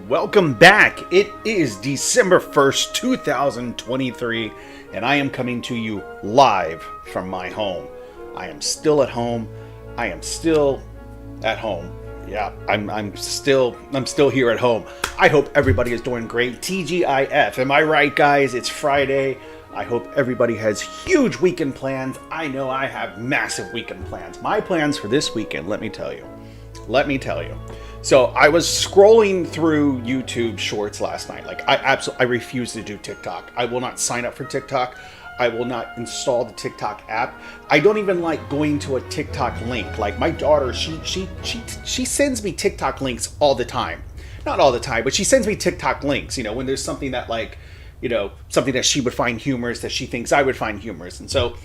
welcome back. It is December 1st, 2023, and I am coming to you live from my home. I am still at home. Yeah, I'm still here at home. I hope everybody is doing great. TGIF. Am I right, guys? It's Friday. I hope everybody has huge weekend plans. I know I have massive weekend plans. My plans for this weekend, let me tell you. So I was scrolling through YouTube Shorts last night. Like I refuse to do TikTok. I will not sign up for TikTok. I will not install the TikTok app. I don't even like going to a TikTok link. Like my daughter, she sends me TikTok links all the time. Not all the time, but she sends me TikTok links, when there's something that something that she would find humorous, that she thinks I would find humorous. And so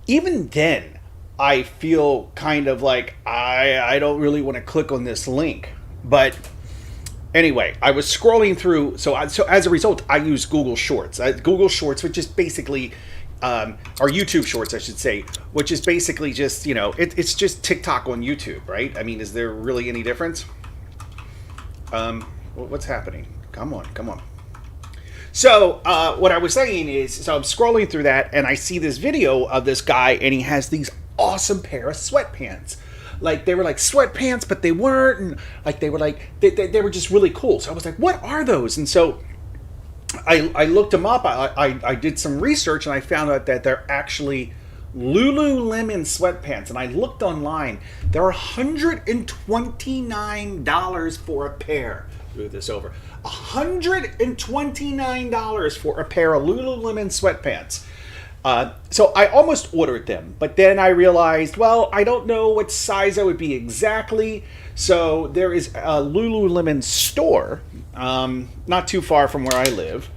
even then, I feel kind of like I don't really want to click on this link. But anyway, I was scrolling through. So as a result, I use Google Shorts. Google Shorts, which is basically, or YouTube Shorts, I should say, which is basically just, it's just TikTok on YouTube, right? I mean, is there really any difference? What's happening? Come on. So what I was saying is, so I'm scrolling through that and I see this video of this guy and he has these awesome pair of sweatpants. Like they were like sweatpants, but they weren't. And like they were like, they were just really cool. So I was like, what are those? And so I looked them up. I did some research and I found out that they're actually Lululemon sweatpants. And I looked online. They're $129 for a pair. Move this over. $129 for a pair of Lululemon sweatpants. So I almost ordered them, but then I realized, well, I don't know what size I would be exactly. So there is a Lululemon store, not too far from where I live.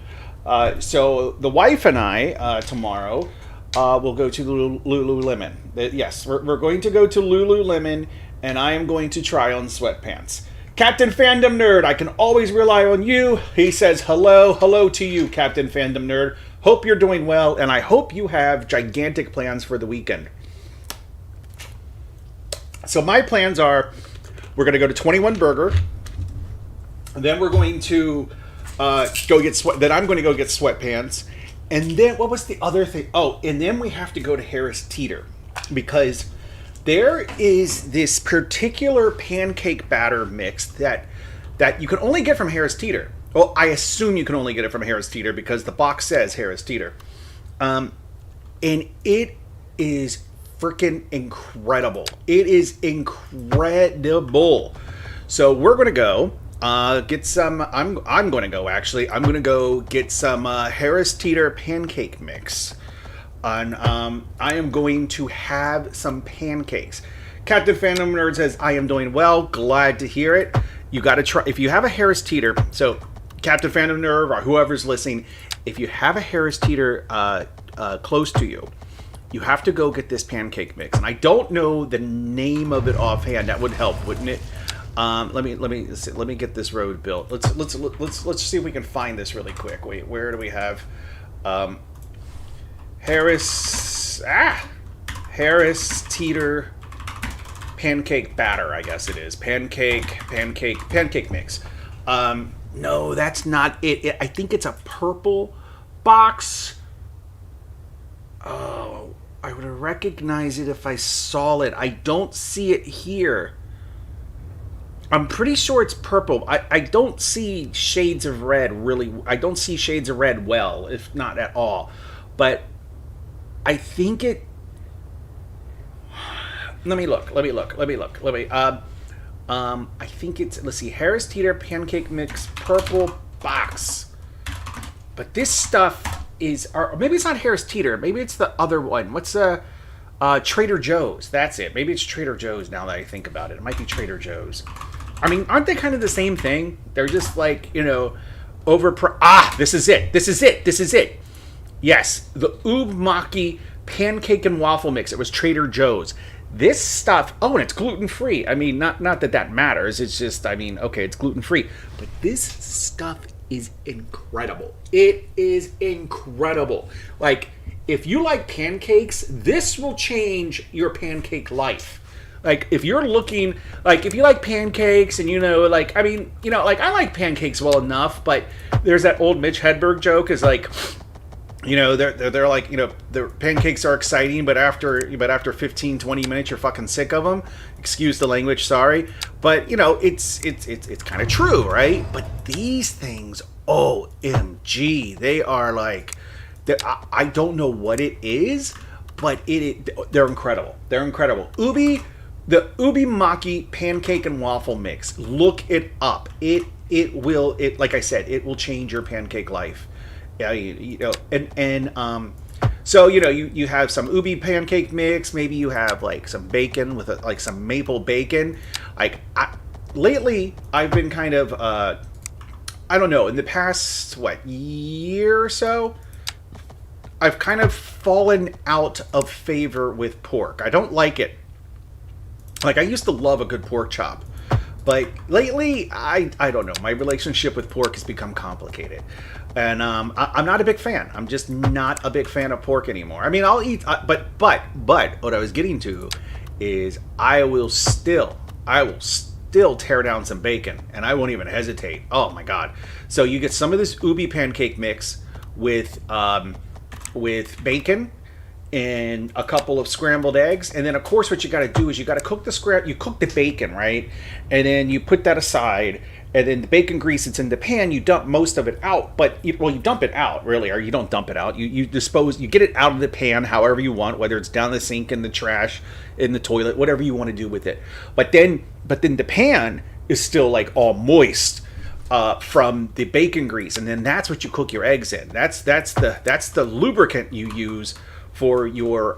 So the wife and I, tomorrow, will go to Lululemon. Yes, we're going to go to Lululemon, and I am going to try on sweatpants. Captain Fandom Nerd, I can always rely on you. He says hello to you, Captain Fandom Nerd. Hope you're doing well, and I hope you have gigantic plans for the weekend. So my plans are, we're going to go to 21 Burger, and then we're going to I'm going to go get sweatpants, and then what was the other thing? Oh, and then we have to go to Harris Teeter, because there is this particular pancake batter mix that you can only get from Harris Teeter. Well, I assume you can only get it from Harris Teeter because the box says Harris Teeter. And it is freaking incredible. It is incredible. So we're going to go get some. I'm going to go, actually. I'm going to go get some Harris Teeter pancake mix. And I am going to have some pancakes. Captain Phantom Nerd says, I am doing well. Glad to hear it. You got to try. If you have a Harris Teeter, so Captain Phantom Nerd or whoever's listening, if you have a Harris Teeter close to you, you have to go get this pancake mix. And I don't know the name of it offhand. That would help, wouldn't it? Let me get this road built. Let's see if we can find this really quick. Wait, where do we have Harris Teeter pancake batter, I guess it is. Pancake mix. No, that's not it. I think it's a purple box. Oh, I would recognize it if I saw it. I don't see it here. I'm pretty sure it's purple. I don't see shades of red really. I don't see shades of red well, if not at all. But I think it. Let me look. I think it's, let's see, Harris Teeter pancake mix purple box. But this stuff is, or maybe it's not Harris Teeter. Maybe it's the other one. What's Trader Joe's? That's it. Maybe it's Trader Joe's now that I think about it. It might be Trader Joe's. I mean, aren't they kind of the same thing? They're just like, this is it. Yes, the Oob Maki pancake and waffle mix. It was Trader Joe's. This stuff, and it's gluten-free. I mean, not that matters. It's just, okay, it's gluten-free. But this stuff is incredible. It is incredible. Like, if you like pancakes, this will change your pancake life. Like if you're looking, like if you like pancakes and like I mean, like I like pancakes well enough, but there's that old Mitch Hedberg joke is like, they're like, the pancakes are exciting, but after 15, 20 minutes you're fucking sick of them. Excuse the language, sorry, but it's kind of true, right? But these things, OMG, they are like, I don't know what it is, but they're incredible. They're incredible. The Ubi Maki pancake and waffle mix. Look it up. It will, like I said, it will change your pancake life. Yeah, so you have some ubi pancake mix. Maybe you have like some bacon with like some maple bacon. Like lately, I've been kind of I don't know. In the past year or so, I've kind of fallen out of favor with pork. I don't like it. Like I used to love a good pork chop. But lately, I don't know. My relationship with pork has become complicated. And I'm not a big fan. I'm just not a big fan of pork anymore. I mean, I'll eat, but what I was getting to is I will still tear down some bacon, and I won't even hesitate. Oh my God. So you get some of this ubi pancake mix with bacon and a couple of scrambled eggs, and then of course what you got to do is you got to cook you cook the bacon, right? And then you put that aside, and then the bacon grease that's in the pan, you dump most of it out. But you dump it out, really, or you don't dump it out. You get it out of the pan however you want, whether it's down the sink, in the trash, in the toilet, whatever you want to do with it. But then the pan is still like all moist from the bacon grease, and then that's what you cook your eggs in. That's the lubricant you use for your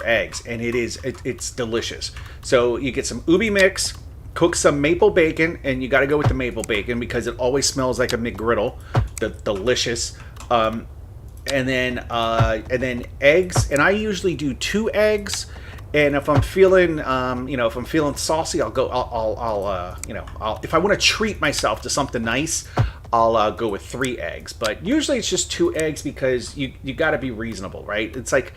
eggs, and it's delicious. So you get some ubi mix, cook some maple bacon, and you got to go with the maple bacon because it always smells like a McGriddle, delicious. And then eggs, and I usually do 2 eggs. And if I'm feeling, saucy, I'll go. If I want to treat myself to something nice, I'll go with 3 eggs. But usually it's just 2 eggs because you got to be reasonable, right? It's like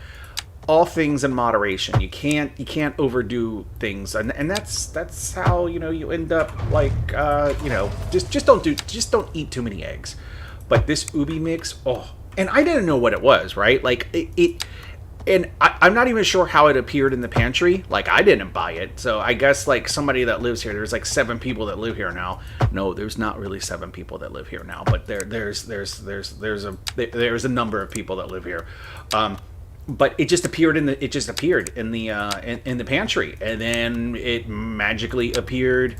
all things in moderation. You can't overdo things, and that's how you end up like just don't eat too many eggs. But this ubi mix, and I didn't know what it was, right? Like it and I'm not even sure how it appeared in the pantry. Like I didn't buy it, so I guess like somebody that lives here. There's like 7 people that live here now. No, there's not really 7 people that live here now, but there's a number of people that live here. But it just appeared in the pantry, and then it magically appeared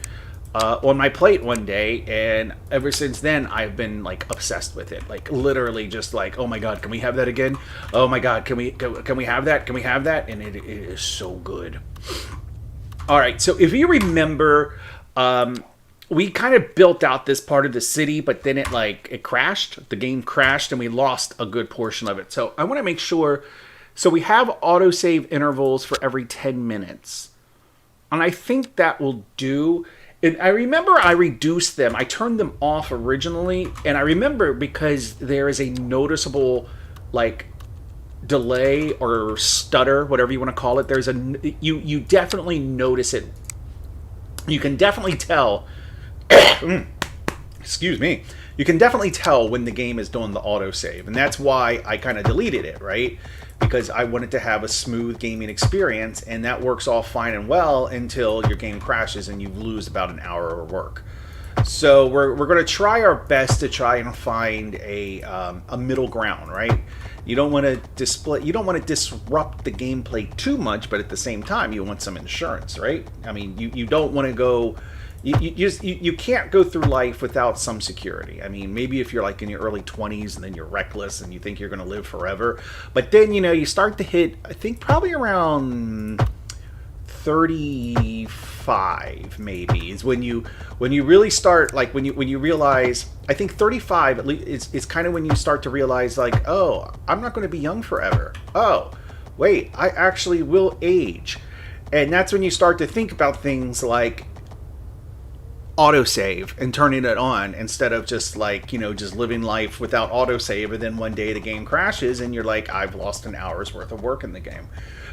on my plate one day, and ever since then I've been like obsessed with it. Like literally, just like, oh my God, can we have that again? Oh my God, can we have that? Can we have that? And it is so good. All right, so if you remember, we kind of built out this part of the city, but then it crashed. The game crashed, and we lost a good portion of it. So I want to make sure. So we have autosave intervals for every 10 minutes. And I think that will do. And I remember I reduced them. I turned them off originally. And I remember because there is a noticeable, like, delay or stutter, whatever you want to call it. There's you definitely notice it. You can definitely tell. Excuse me. You can definitely tell when the game is doing the autosave. And that's why I kind of deleted it, right? Because I wanted to have a smooth gaming experience, and that works all fine and well until your game crashes and you lose about an hour of work. So we're going to try our best to try and find a middle ground, right? You don't want to disrupt the gameplay too much, but at the same time you want some insurance, right? I mean, you don't want to go. You can't go through life without some security. I mean, maybe if you're like in your early 20s and then you're reckless and you think you're going to live forever. But then, you start to hit, I think, probably around 35 maybe is when you really start, like when you realize, I think 35 at least is kind of when you start to realize, like, oh, I'm not going to be young forever. Oh, wait, I actually will age. And that's when you start to think about things like autosave and turning it on instead of just like, just living life without autosave, and then one day the game crashes and you're like, I've lost an hour's worth of work in the game.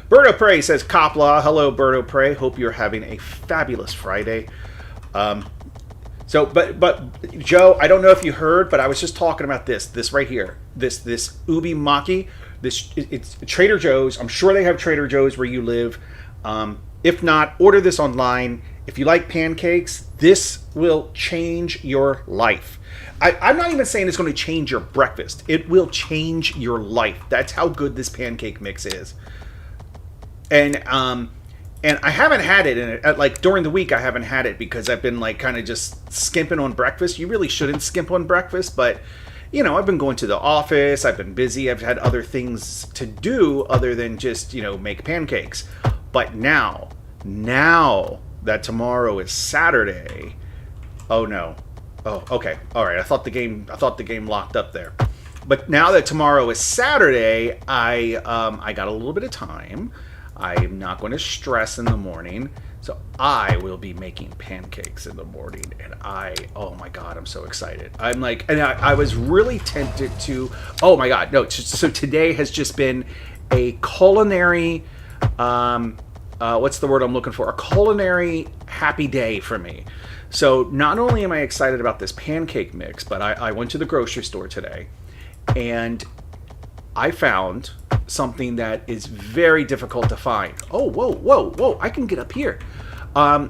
Berto Prey says, Copla. Hello, Berto Prey. Hope you're having a fabulous Friday. But Joe, I don't know if you heard, but I was just talking about this right here. This ubi maki. It's Trader Joe's. I'm sure they have Trader Joe's where you live. If not, order this online. If you like pancakes, this will change your life. I'm not even saying it's going to change your breakfast. It will change your life. That's how good this pancake mix is. And I haven't had it in it. Like during the week, I haven't had it because I've been like kind of just skimping on breakfast. You really shouldn't skimp on breakfast, but you know, I've been going to the office. I've been busy. I've had other things to do other than just, you know, make pancakes. But now that tomorrow is Saturday, oh no. Oh, okay. All right. I thought the game locked up there. But now that tomorrow is Saturday, I got a little bit of time. I'm not going to stress in the morning, so I will be making pancakes in the morning. And oh my God, I'm so excited. I'm like, and I was really tempted to. Oh my God, no. So today has just been a culinary. What's the word I'm looking for? A culinary happy day for me. So not only am I excited about this pancake mix, but I went to the grocery store today and I found something that is very difficult to find. Oh, whoa. I can get up here. I've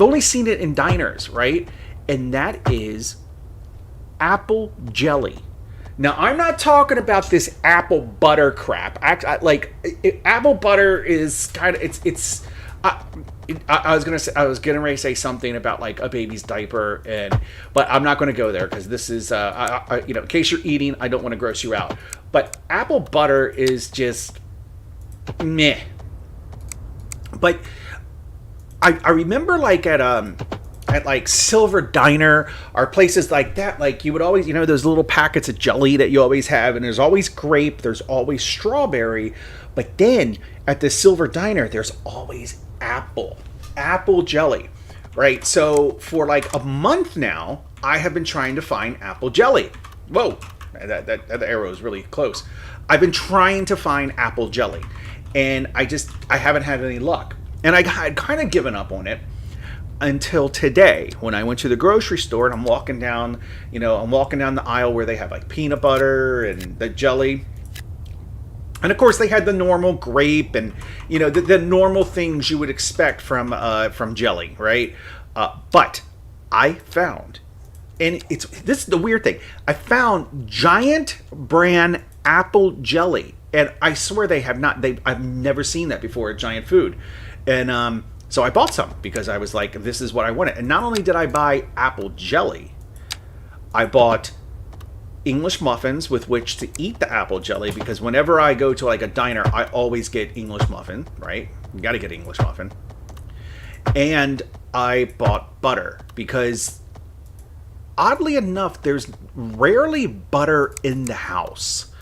only seen it in diners, right? And that is apple jelly. Now, I'm not talking about this apple butter crap. Apple butter is kind of I was gonna ready to say something about like a baby's diaper, but I'm not going to go there because this is in case you're eating, I don't want to gross you out. But apple butter is just meh. But I remember like at like Silver Diner or places like that, like you would always, those little packets of jelly that you always have, and there's always grape, there's always strawberry, but then at the Silver Diner, there's always apple jelly, right? So for like a month now, I have been trying to find apple jelly. Whoa, that arrow is really close. I've been trying to find apple jelly, and I haven't had any luck. And I had kind of given up on it until today when I went to the grocery store and I'm walking down the aisle where they have like peanut butter and the jelly. And of course they had the normal grape and the normal things you would expect from jelly, right? But I found, and this is the weird thing, I found Giant brand apple jelly, and I swear I've never seen that before at Giant Food, and so I bought some because I was like, this is what I wanted. And not only did I buy apple jelly, I bought English muffins with which to eat the apple jelly, because whenever I go to like a diner, I always get English muffin, right? You got to get English muffin. And I bought butter because oddly enough, there's rarely butter in the house.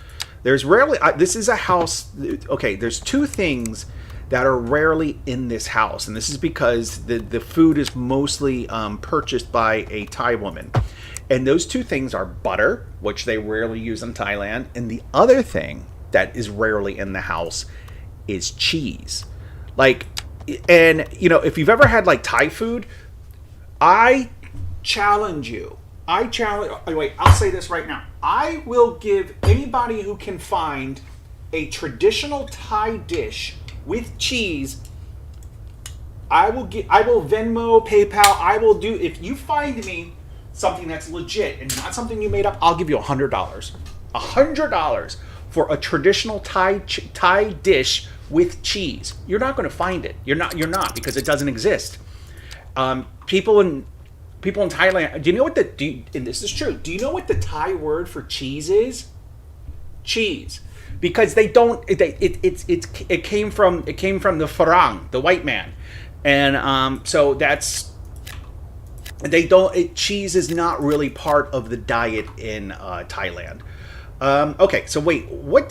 There's rarely, this is a house, okay, there's two things that are rarely in this house, and this is because the food is mostly purchased by a Thai woman. And those two things are butter, which they rarely use in Thailand, and the other thing that is rarely in the house is cheese. Like, and if you've ever had like Thai food, I challenge you. I'll say this right now. I will give anybody who can find a traditional Thai dish with cheese, I will Venmo, PayPal, I will do, if you find me something that's legit and not something you made up, I'll give you $100. $100 for a traditional Thai dish with cheese. You're not going to find it. You're not because it doesn't exist. People in Thailand, do you know what and this is true, do you know what the Thai word for cheese is? Cheese. Because they don't. It came from the Farang, the white man, and so that's they don't. Cheese is not really part of the diet in Thailand. Okay, so wait, what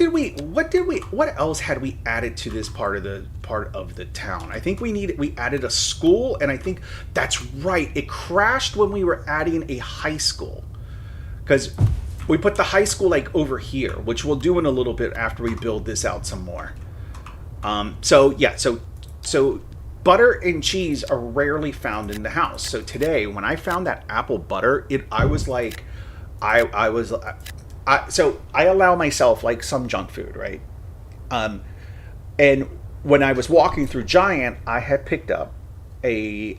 else had we added to this part of the town? I think we added a school, and I think that's right. It crashed when we were adding a high school, because we put the high school like over here, which we'll do in a little bit after we build this out some more. So yeah, so butter and cheese are rarely found in the house. So today, when I found that apple butter, I was like, so I allow myself like some junk food, right? And when I was walking through Giant, I had picked up a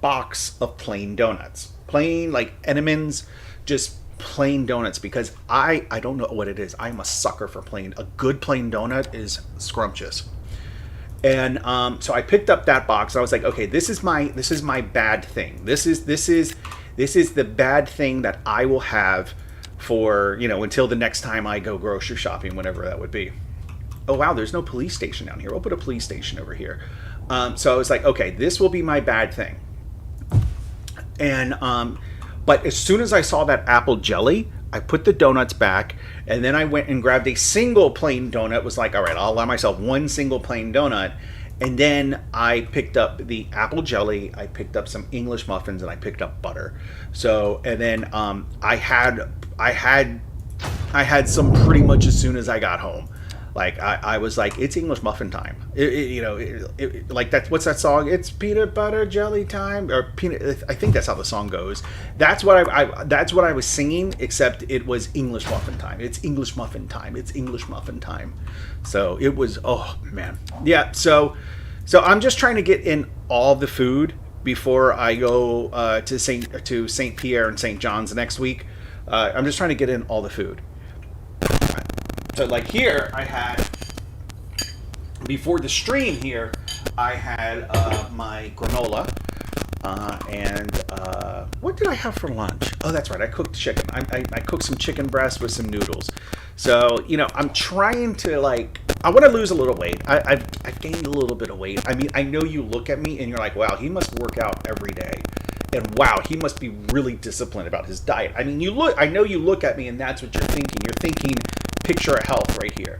box of plain donuts, plain like Entenmann's, just plain donuts, because I don't know what it is. I'm a sucker for plain. A good plain donut is scrumptious. And so I picked up that box. And I was like, okay, this is my bad thing. This is the bad thing that I will have for, until the next time I go grocery shopping, whenever that would be. Oh wow, there's no police station down here. We'll put a police station over here. So I was like, okay, this will be my bad thing. And but as soon as I saw that apple jelly, I put the donuts back, and then I went and grabbed a single plain donut. Was like, all right, I'll allow myself one single plain donut. And then I picked up the apple jelly, I picked up some English muffins, and I picked up butter. So, and then I had some pretty much as soon as I got home. Like I was like, it's English muffin time. Like that. What's that song? It's peanut butter jelly time, or peanut. I think that's how the song goes. That's what that's what I was singing. Except it was English muffin time. It's English muffin time. It's English muffin time. So it was. Oh man, yeah. So I'm just trying to get in all the food before I go to Saint Pierre and Saint John's next week. I'm just trying to get in all the food. So like here, I had, before the stream here, I had my granola, and what did I have for lunch? Oh, that's right, I cooked chicken. I cooked some chicken breast with some noodles. So, I'm trying to I want to lose a little weight. I've gained a little bit of weight. I mean, I know you look at me and you're like, wow, he must work out every day. And wow, he must be really disciplined about his diet. I mean, I know you look at me and that's what you're thinking. You're thinking picture of health right here.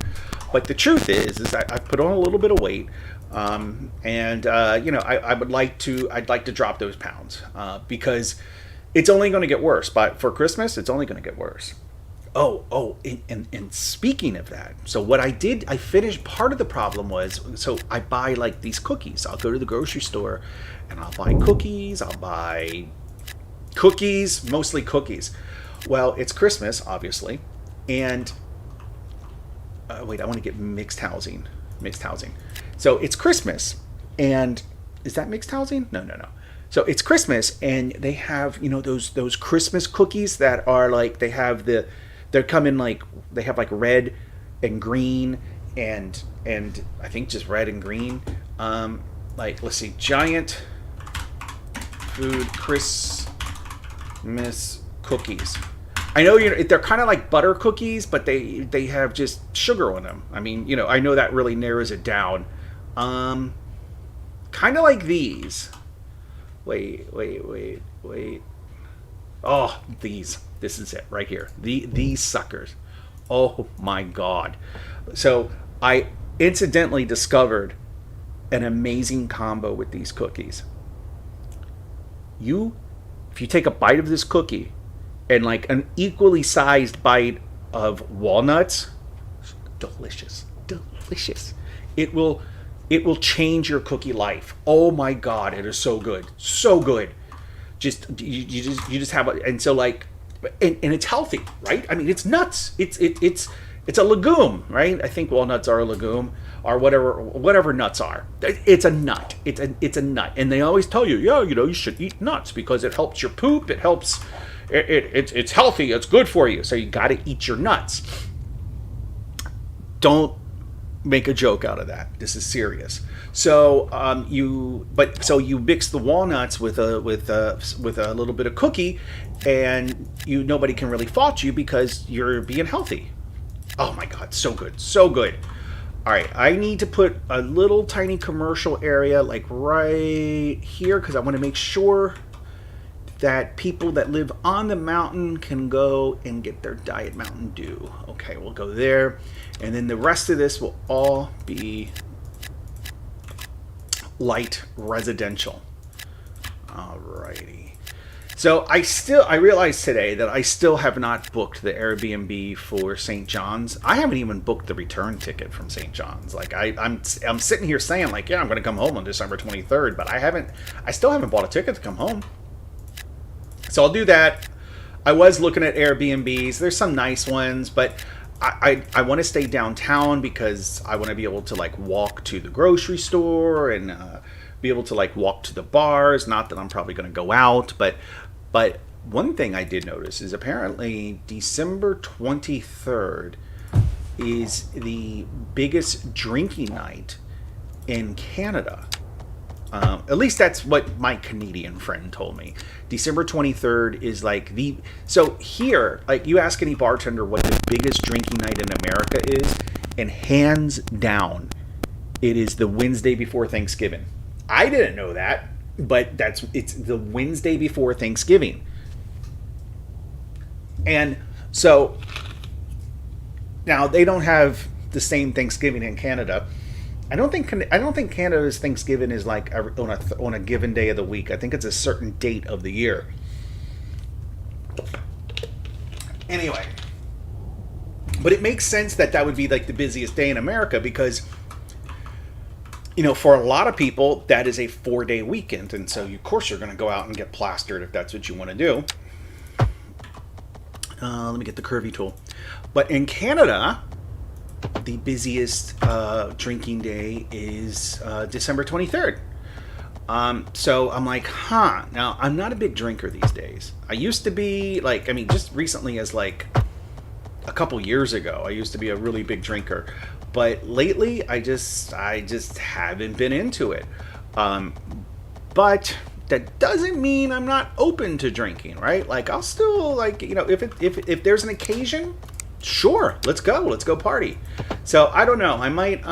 But the truth is that I've put on a little bit of weight, and I'd like to drop those pounds because it's only going to get worse. But for Christmas, it's only going to get worse. And speaking of that, so what I did, I finished. Part of the problem was, so I buy like these cookies. I'll go to the grocery store and I'll buy cookies. Mostly cookies. Well, it's Christmas, obviously, and wait, I want to get mixed housing. So it's Christmas, and is that mixed housing? No. So it's Christmas, and they have those Christmas cookies that are like they have they have like red and green and I think just red and green. Like let's see, Giant Food Christmas cookies. I know they're kind of like butter cookies, but they have just sugar on them. I mean, I know that really narrows it down. Kind of like these. Wait. Oh, these. This is it right here. These suckers. Oh my God. So I incidentally discovered an amazing combo with these cookies. If you take a bite of this cookie and like an equally sized bite of walnuts, delicious. It will change your cookie life. Oh my God, it is so good. You just have it, and so like, and it's healthy, right? I mean, it's nuts. It's a legume, right? I think walnuts are a legume, or whatever nuts are. It's a nut. It's a nut, and they always tell you, you should eat nuts because it helps your poop. It helps. It's healthy. It's good for you. So you got to eat your nuts. Don't make a joke out of that. This is serious. So you mix the walnuts with a little bit of cookie, and nobody can really fault you because you're being healthy. Oh my God, so good. All right, I need to put a little tiny commercial area like right here because I want to make sure that people that live on the mountain can go and get their Diet Mountain Dew. Okay, we'll go there. And then the rest of this will all be light residential. Alrighty. So I realized today that I still have not booked the Airbnb for St. John's. I haven't even booked the return ticket from St. John's. Like I'm sitting here saying like, yeah, I'm going to come home on December 23rd, but I still haven't bought a ticket to come home. So I'll do that. I was looking at Airbnbs. There's some nice ones, but I want to stay downtown because I want to be able to like walk to the grocery store and be able to like walk to the bars. Not that I'm probably going to go out, but one thing I did notice is apparently December 23rd is the biggest drinking night in Canada. At least that's what my Canadian friend told me. December 23rd is like so here, like you ask any bartender what the biggest drinking night in America is, and hands down, it is the Wednesday before Thanksgiving. I didn't know that, but it's the Wednesday before Thanksgiving. And so now they don't have the same Thanksgiving in Canada. I don't think Canada's Thanksgiving is like on a given day of the week. I think it's a certain date of the year. Anyway, but it makes sense that would be like the busiest day in America because, you know, for a lot of people that is a 4-day weekend, and so of course you're going to go out and get plastered if that's what you want to do. Let me get the curvy tool. But in Canada, the busiest drinking day is December 23rd. So I'm like, Now, I'm not a big drinker these days. I used to be, like, I mean, just recently as, like, a couple years ago, I used to be a really big drinker. But lately, I just haven't been into it. But that doesn't mean I'm not open to drinking, right? Like, I'll still, like, you know, if there's an occasion, sure, let's go party. So I don't know, I might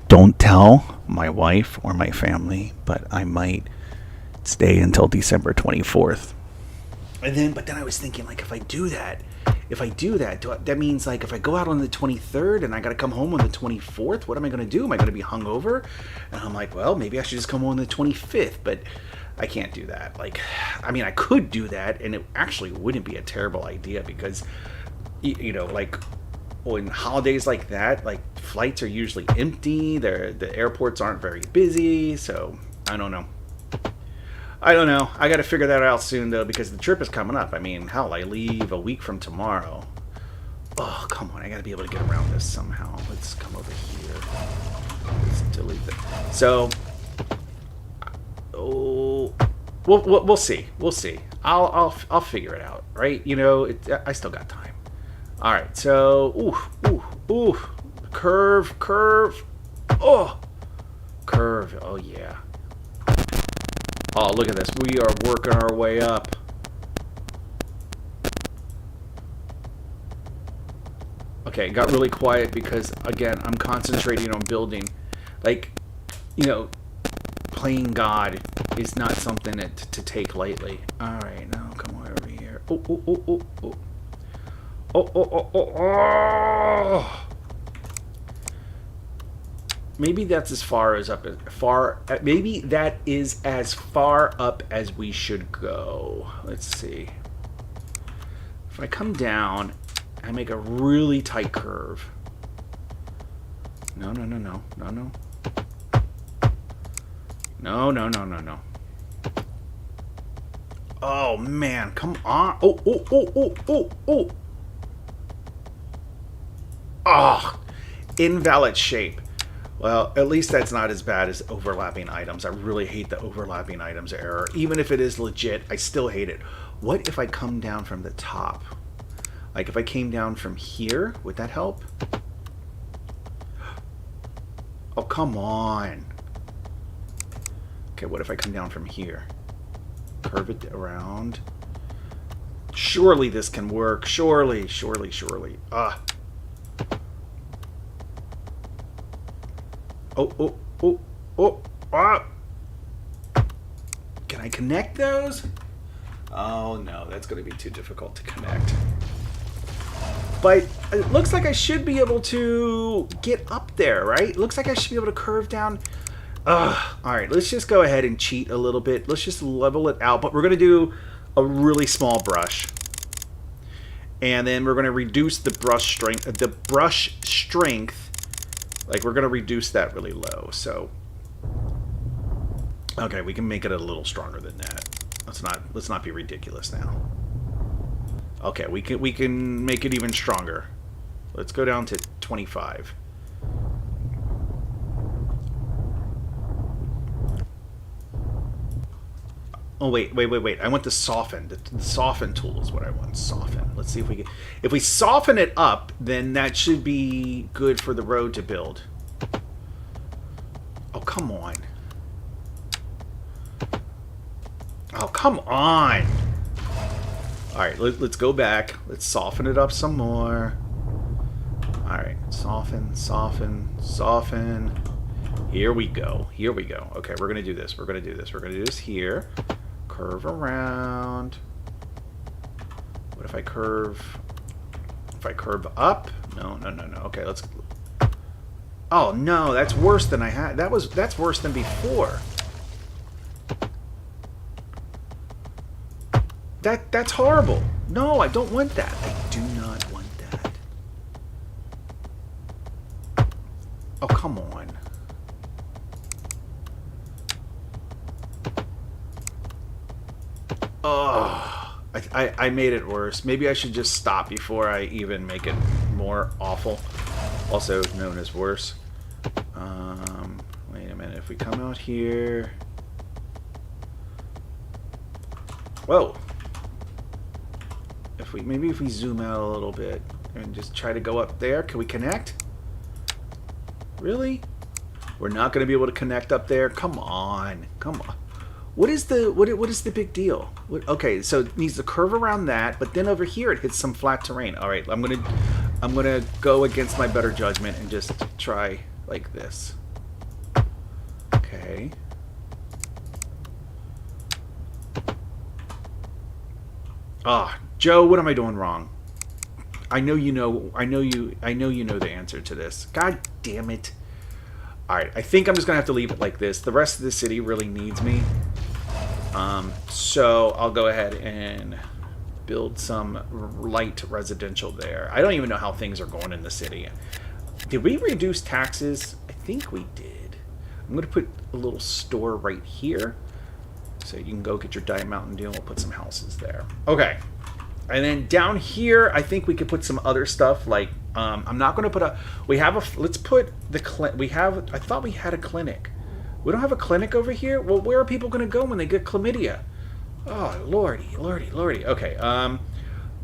don't tell my wife or my family, but I might stay until December 24th. But then I was thinking, like, if I do that, that means, like, if I go out on the 23rd and I got to come home on the 24th, what am I going to do? Am I going to be hungover? And I'm like, well, maybe I should just come home on the 25th, but I can't do that. Like, I mean, I could do that, and it actually wouldn't be a terrible idea because, you know, like, on holidays like that, like, flights are usually empty. The airports aren't very busy, so I don't know. I got to figure that out soon, though, because the trip is coming up. I mean, hell, I leave a week from tomorrow. Oh, come on. I got to be able to get around this somehow. Let's come over here. Let's delete that. So, we'll see. We'll see. I'll figure it out, right? You know, I still got time. All right. So, curve. Oh, curve. Oh, yeah. Oh, look at this. We are working our way up. Okay, it got really quiet because, again, I'm concentrating on building. Like, you know, playing God is not something to take lightly. All right, now come on over here. Oh. Maybe that's as far up maybe that is as far up as we should go. Let's see. If I come down and make a really tight curve. No. No. Oh man, come on. Oh. Ah, invalid shape. Well, at least that's not as bad as overlapping items. I really hate the overlapping items error. Even if it is legit, I still hate it. What if I come down from the top? Like if I came down from here, would that help? Oh, come on. Okay, what if I come down from here? Curve it around. Surely this can work. Surely. Ah. Can I connect those? Oh no, that's going to be too difficult to connect. But it looks like I should be able to get up there, right? It looks like I should be able to curve down. All right, let's just go ahead and cheat a little bit. Let's just level it out, but we're going to do a really small brush. And then we're going to reduce the brush strength. Like, we're going to reduce that really low. So, okay, we can make it a little stronger than that. Let's not be ridiculous now. Okay, we can make it even stronger. Let's go down to 25. Oh, wait. I want to soften. The soften tool is what I want. Soften. Let's see if we can... If we soften it up, then that should be good for the road to build. Oh, come on. Oh, come on. All right, let's go back. Let's soften it up some more. All right, soften. Here we go. Okay, we're going to do this. We're going to do this here. Curve around. What if I curve? If I curve up? No. Okay, let's... Oh, no, that's worse than I had. That's worse than before. That's horrible. No, I don't want that. I do not want that. Oh, come on. Oh, I made it worse. Maybe I should just stop before I even make it more awful. Also known as worse. Wait a minute. If we come out here... Whoa. Maybe if we zoom out a little bit and just try to go up there. Can we connect? Really? We're not going to be able to connect up there? Come on. What is the big deal? Okay, so it needs to curve around that, but then over here it hits some flat terrain. All right, I'm gonna go against my better judgment and just try like this. Okay. Ah, Joe, what am I doing wrong? I know you know the answer to this. God damn it. All right, I think I'm just gonna have to leave it like this. The rest of the city really needs me. So I'll go ahead and build some light residential there. I don't even know how things are going in the city. Did we reduce taxes? I think we did. I'm going to put a little store right here. So you can go get your Diet Mountain Dew and we'll put some houses there. Okay. And then down here, I think we could put some other stuff like, I'm not going to put let's put I thought we had a clinic. We don't have a clinic over here? Well, where are people going to go when they get chlamydia? Oh, lordy. Okay,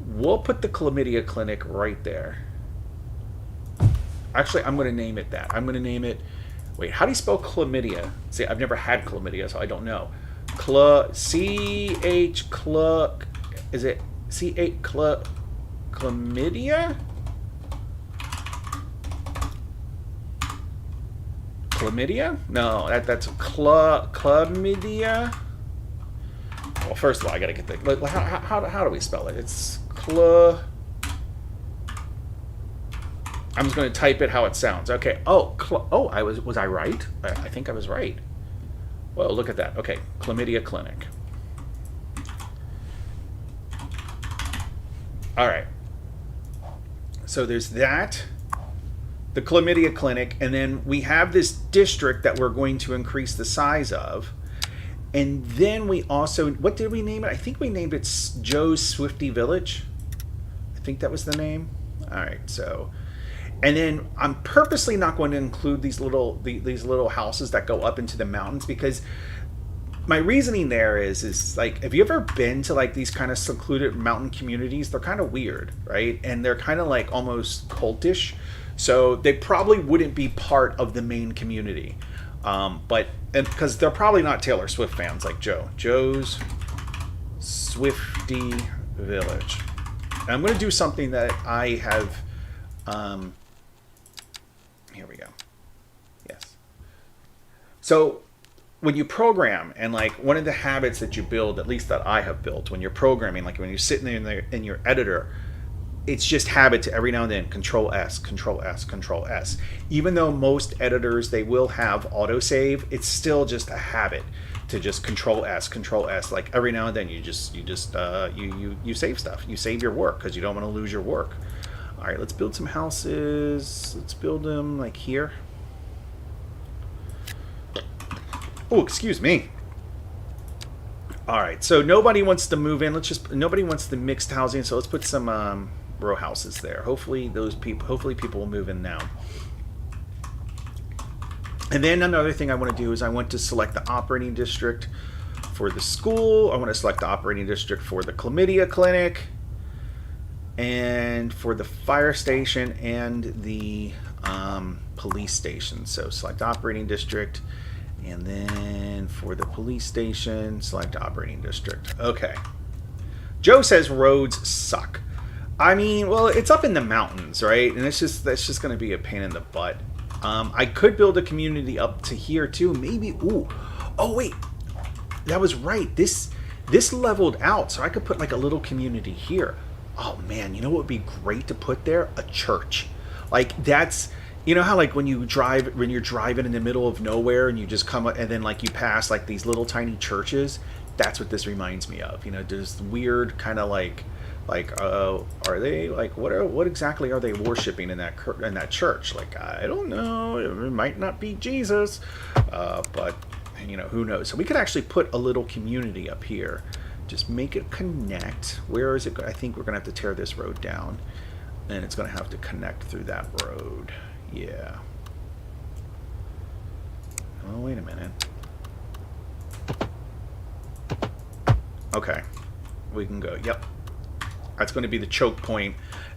we'll put the chlamydia clinic right there. Actually, I'm going to name it that. I'm going to name it... Wait, how do you spell chlamydia? See, I've never had chlamydia, so I don't know. Is it chlamydia? Chlamydia? No, that's chlamydia. Well, first of all, I gotta get the... How do we spell it? It's I'm just going to type it how it sounds. Okay. Was I right? I think I was right. Well, look at that. Okay, chlamydia clinic. All right. So there's that, the chlamydia clinic, and then we have this district that we're going to increase the size of. And then we also, what did we name it? I think we named it Joe's Swifty Village. I think that was the name. All right, so, and then I'm purposely not going to include these little houses that go up into the mountains, because my reasoning there is like, have you ever been to like these kind of secluded mountain communities? They're kind of weird, right? And they're kind of like almost cultish. So they probably wouldn't be part of the main community. But because they're probably not Taylor Swift fans like Joe. Joe's Swifty Village. And I'm going to do something that I have... here we go. Yes. So when you program, and like one of the habits that you build, at least that I have built when you're programming, like when you're sitting there in your editor, it's just habit to every now and then control S, control S, control S. Even though most editors, they will have autosave, it's still just a habit to just control S, control S. Like every now and then you save stuff. You save your work because you don't want to lose your work. All right, let's build some houses. Let's build them like here. Oh, excuse me. All right, so nobody wants to move in. Nobody wants the mixed housing, so let's put some row houses there. Hopefully people will move in now. And then another thing I want to do is I want to select the operating district for the school. I want to select the operating district for the chlamydia clinic, and for the fire station and the police station. So select operating district, and then for the police station, select operating district. Okay. Joe says roads suck. I mean, well, it's up in the mountains, right? And that's just going to be a pain in the butt. I could build a community up to here too. Maybe. Ooh. Oh wait, that was right. This leveled out, so I could put like a little community here. Oh man, you know what would be great to put there? A church. Like that's, you know how like when you're driving in the middle of nowhere and you just come and then like you pass like these little tiny churches. That's what this reminds me of. You know, there's weird kind of like are they like what exactly are they worshiping in that church? Like I don't know. It might not be Jesus, but you know, who knows? So we could actually put a little community up here. Just make it connect. Where is it? I think we're gonna have to tear this road down, and it's gonna have to connect through that road. Yeah. Oh, wait a minute. Okay, we can go. Yep, that's going to be the choke point.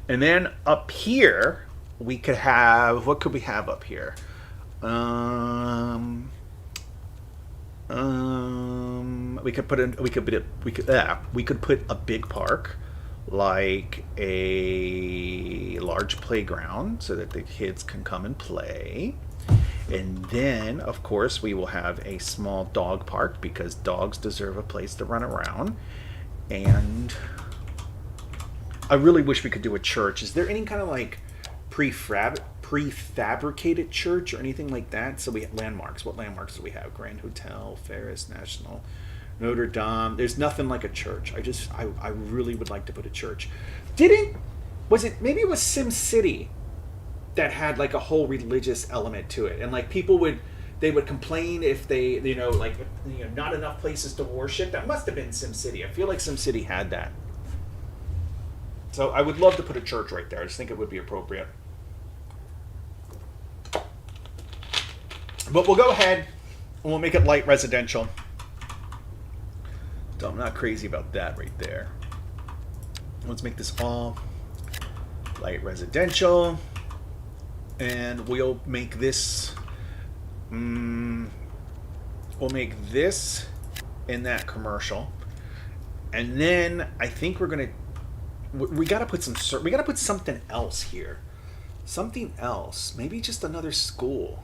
And then up here we could have, what could we have up here? We could put a big park, like a large playground, so that the kids can come and play. And then, of course, we will have a small dog park because dogs deserve a place to run around. And I really wish we could do a church. Is there any kind of like prefabricated church or anything like that? So we have landmarks. What landmarks do we have? Grand Hotel, Ferris National, Notre Dame. There's nothing like a church. I really would like to put a church. Maybe it was Sim City that had like a whole religious element to it, and like people would complain if they not enough places to worship. That must have been SimCity. I feel like SimCity had that. So I would love to put a church right there. I just think it would be appropriate. But we'll go ahead and we'll make it light residential. So I'm not crazy about that right there. Let's make this all light residential. And we'll make this in that commercial. And then I think we got to put something else here. Something else. Maybe just another school.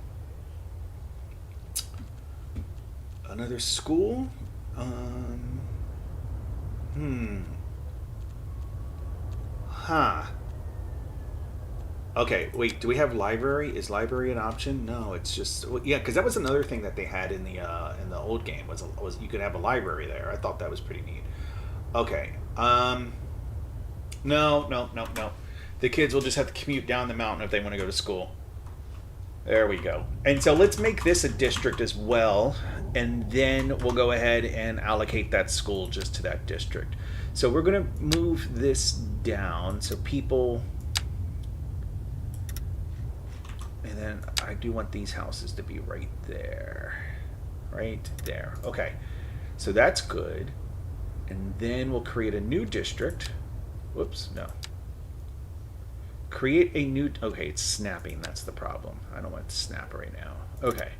Another school? Okay, wait, do we have library? Is library an option? No, it's just, well, yeah, because that was another thing that they had in the old game was you could have a library there. I thought that was pretty neat. Okay, no. The kids will just have to commute down the mountain if they want to go to school. There we go. And so let's make this a district as well, and then we'll go ahead and allocate that school just to that district. So we're going to move this down so people... And then I do want these houses to be right there. Right there. Okay. So that's good. And then we'll create a new district. Whoops, no. Create a new... Okay, it's snapping. That's the problem. I don't want it to snap right now. Okay.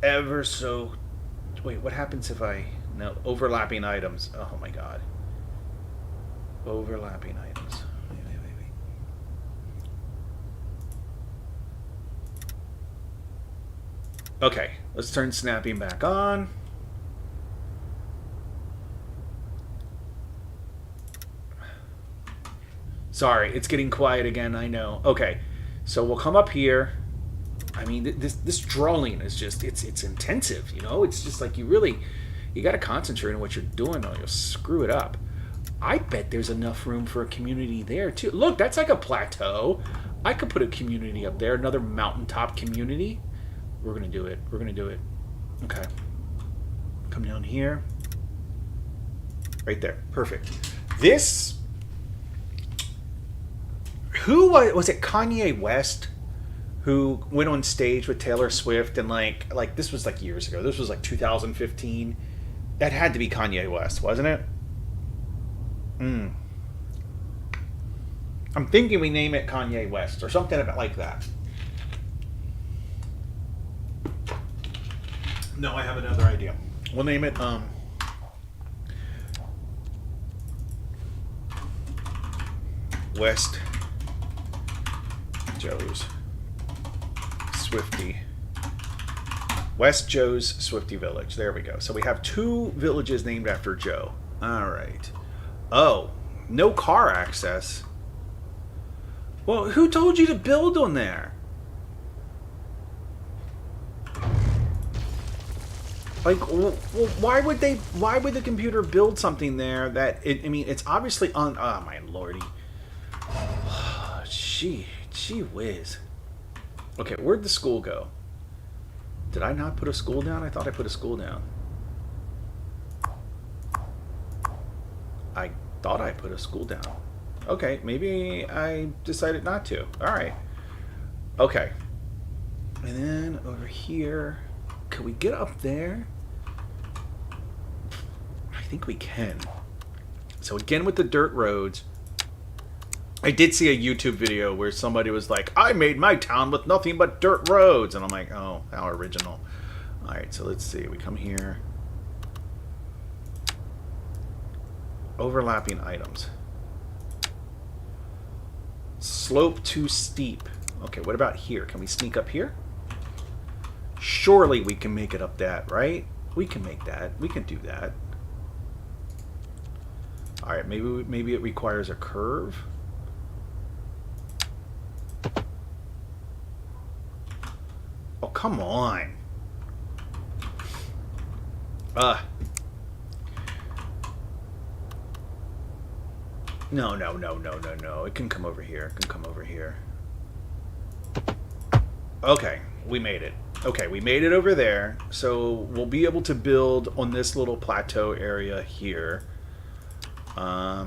Ever so... Wait, what happens if I... No, overlapping items. Oh my god. Overlapping items. Wait. Okay, let's turn snapping back on. Sorry, it's getting quiet again, I know. Okay, so we'll come up here. I mean, this drawing is just, it's intensive, you know? It's just like you got to concentrate on what you're doing or you'll screw it up. I bet there's enough room for a community there, too. Look, that's like a plateau. I could put a community up there, another mountaintop community. We're going to do it. We're going to do it. Okay. Come down here. Right there. Perfect. This... Who was it? Kanye West who went on stage with Taylor Swift and like this was like years ago. This was like 2015. That had to be Kanye West, wasn't it? I'm thinking we name it Kanye West or something about like that. No, I have another idea. We'll name it West Joe's Swifty. West Joe's Swifty Village. There we go. So we have 2 villages named after Joe. All right. Oh, no car access. Well, who told you to build on there? Like, well, why would the computer build something there that I mean, it's obviously on. Oh my lordy. Gee whiz. Okay, where'd the school go? Did I not put a school down? I thought I put a school down. I thought I put a school down. Okay, maybe I decided not to. Alright. Okay. And then over here, can we get up there? I think we can. So again with the dirt roads, I did see a YouTube video where somebody was like, I made my town with nothing but dirt roads. And I'm like, oh, how original. Alright, so let's see. We come here. Overlapping items. Slope too steep. Okay, what about here? Can we sneak up here? Surely we can make it up that, right? We can make that. We can do that. Alright, maybe it requires a curve. Oh, come on. No. It can come over here. It can come over here. Okay, we made it. Okay, we made it over there. So we'll be able to build on this little plateau area here. Let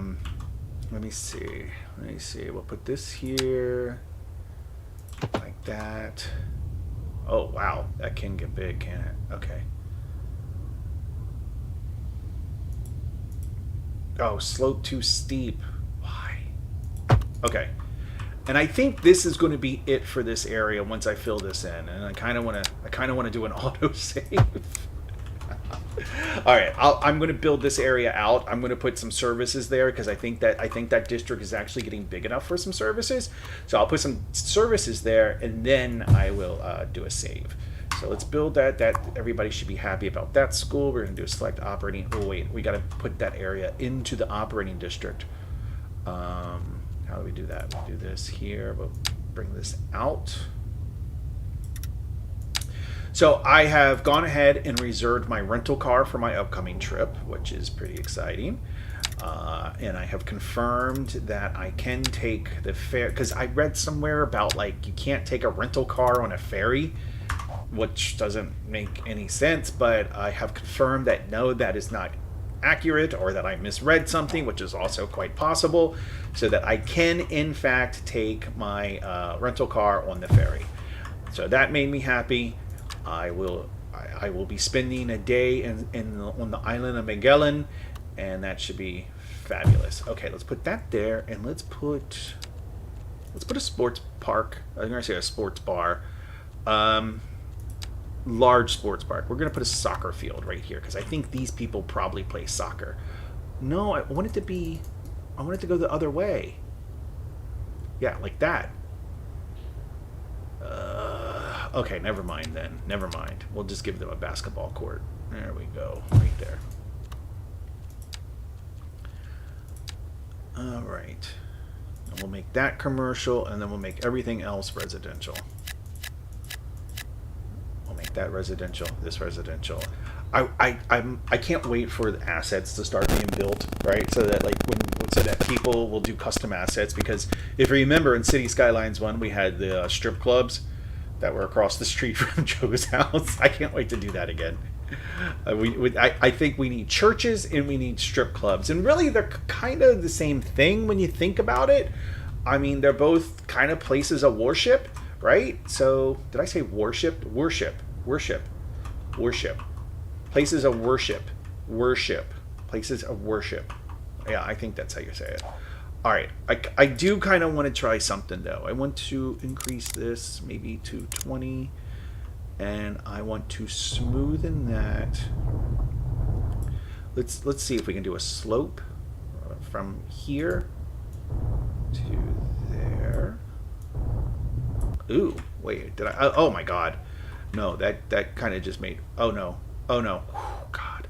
me see. We'll put this here. Like that. Oh, wow. That can get big, can't it? Okay. Oh, slope too steep. Why? Okay. And I think this is going to be it for this area once I fill this in. And I kind of want to do an auto save. All right, I'm going to build this area out. I'm going to put some services there because I think that district is actually getting big enough for some services. So I'll put some services there, and then I will do a save. So let's build that. Everybody should be happy about that school. We're going to do a select operating. Oh wait, we got to put that area into the operating district. How do we do that? We'll do this here. We'll bring this out. So I have gone ahead and reserved my rental car for my upcoming trip, which is pretty exciting. And I have confirmed that I can take the ferry, because I read somewhere about like you can't take a rental car on a ferry, which doesn't make any sense, but I have confirmed that no, that is not accurate, or that I misread something, which is also quite possible, so that I can in fact take my rental car on the ferry. So that made me happy. I will be spending a day on the island of Magellan, and that should be fabulous. Okay, let's put that there, and let's put a sports park. I'm gonna say a sports bar, large sports park. We're gonna put a soccer field right here because I think these people probably play soccer. No, I want it to go the other way. Yeah, like that. Okay, never mind then. Never mind. We'll just give them a basketball court. There we go. Right there. Alright. We'll make that commercial, and then we'll make everything else residential. We'll make that residential, this residential. I can't wait for the assets to start being built, right? So that so that people will do custom assets. Because if you remember in City Skylines 1, we had the strip clubs that were across the street from Joe's house. I can't wait to do that again. I think we need churches and we need strip clubs, and really they're kind of the same thing when you think about it. I mean, they're both kind of places of worship, right? So did I say worship? Worship. Places of worship. Places of worship. Yeah, I think that's how you say it. All right, I do kind of want to try something though. I want to increase this maybe to 20, and I want to smoothen that. Let's see if we can do a slope from here to there. Ooh, wait, did I? Oh my God, no, that kind of just made. Oh no, oh God,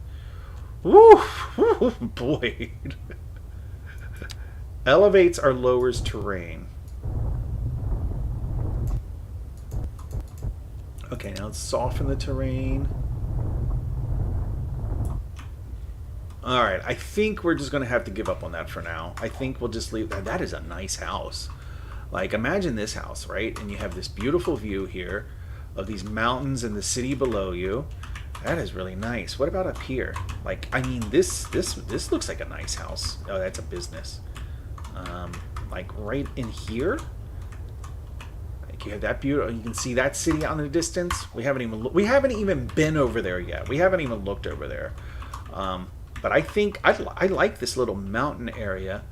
woo, boy. Elevates or lowers terrain. Okay, now let's soften the terrain. Alright, I think we're just going to have to give up on that for now. I think we'll just leave that. That is a nice house. Like, imagine this house, right? And you have this beautiful view here of these mountains and the city below you. That is really nice. What about up here? Like, I mean, this looks like a nice house. Oh, that's a business. Like right in here, like you have that beautiful. You can see that city on the distance. We haven't even been over there yet. We haven't even looked over there. But I think I like this little mountain area.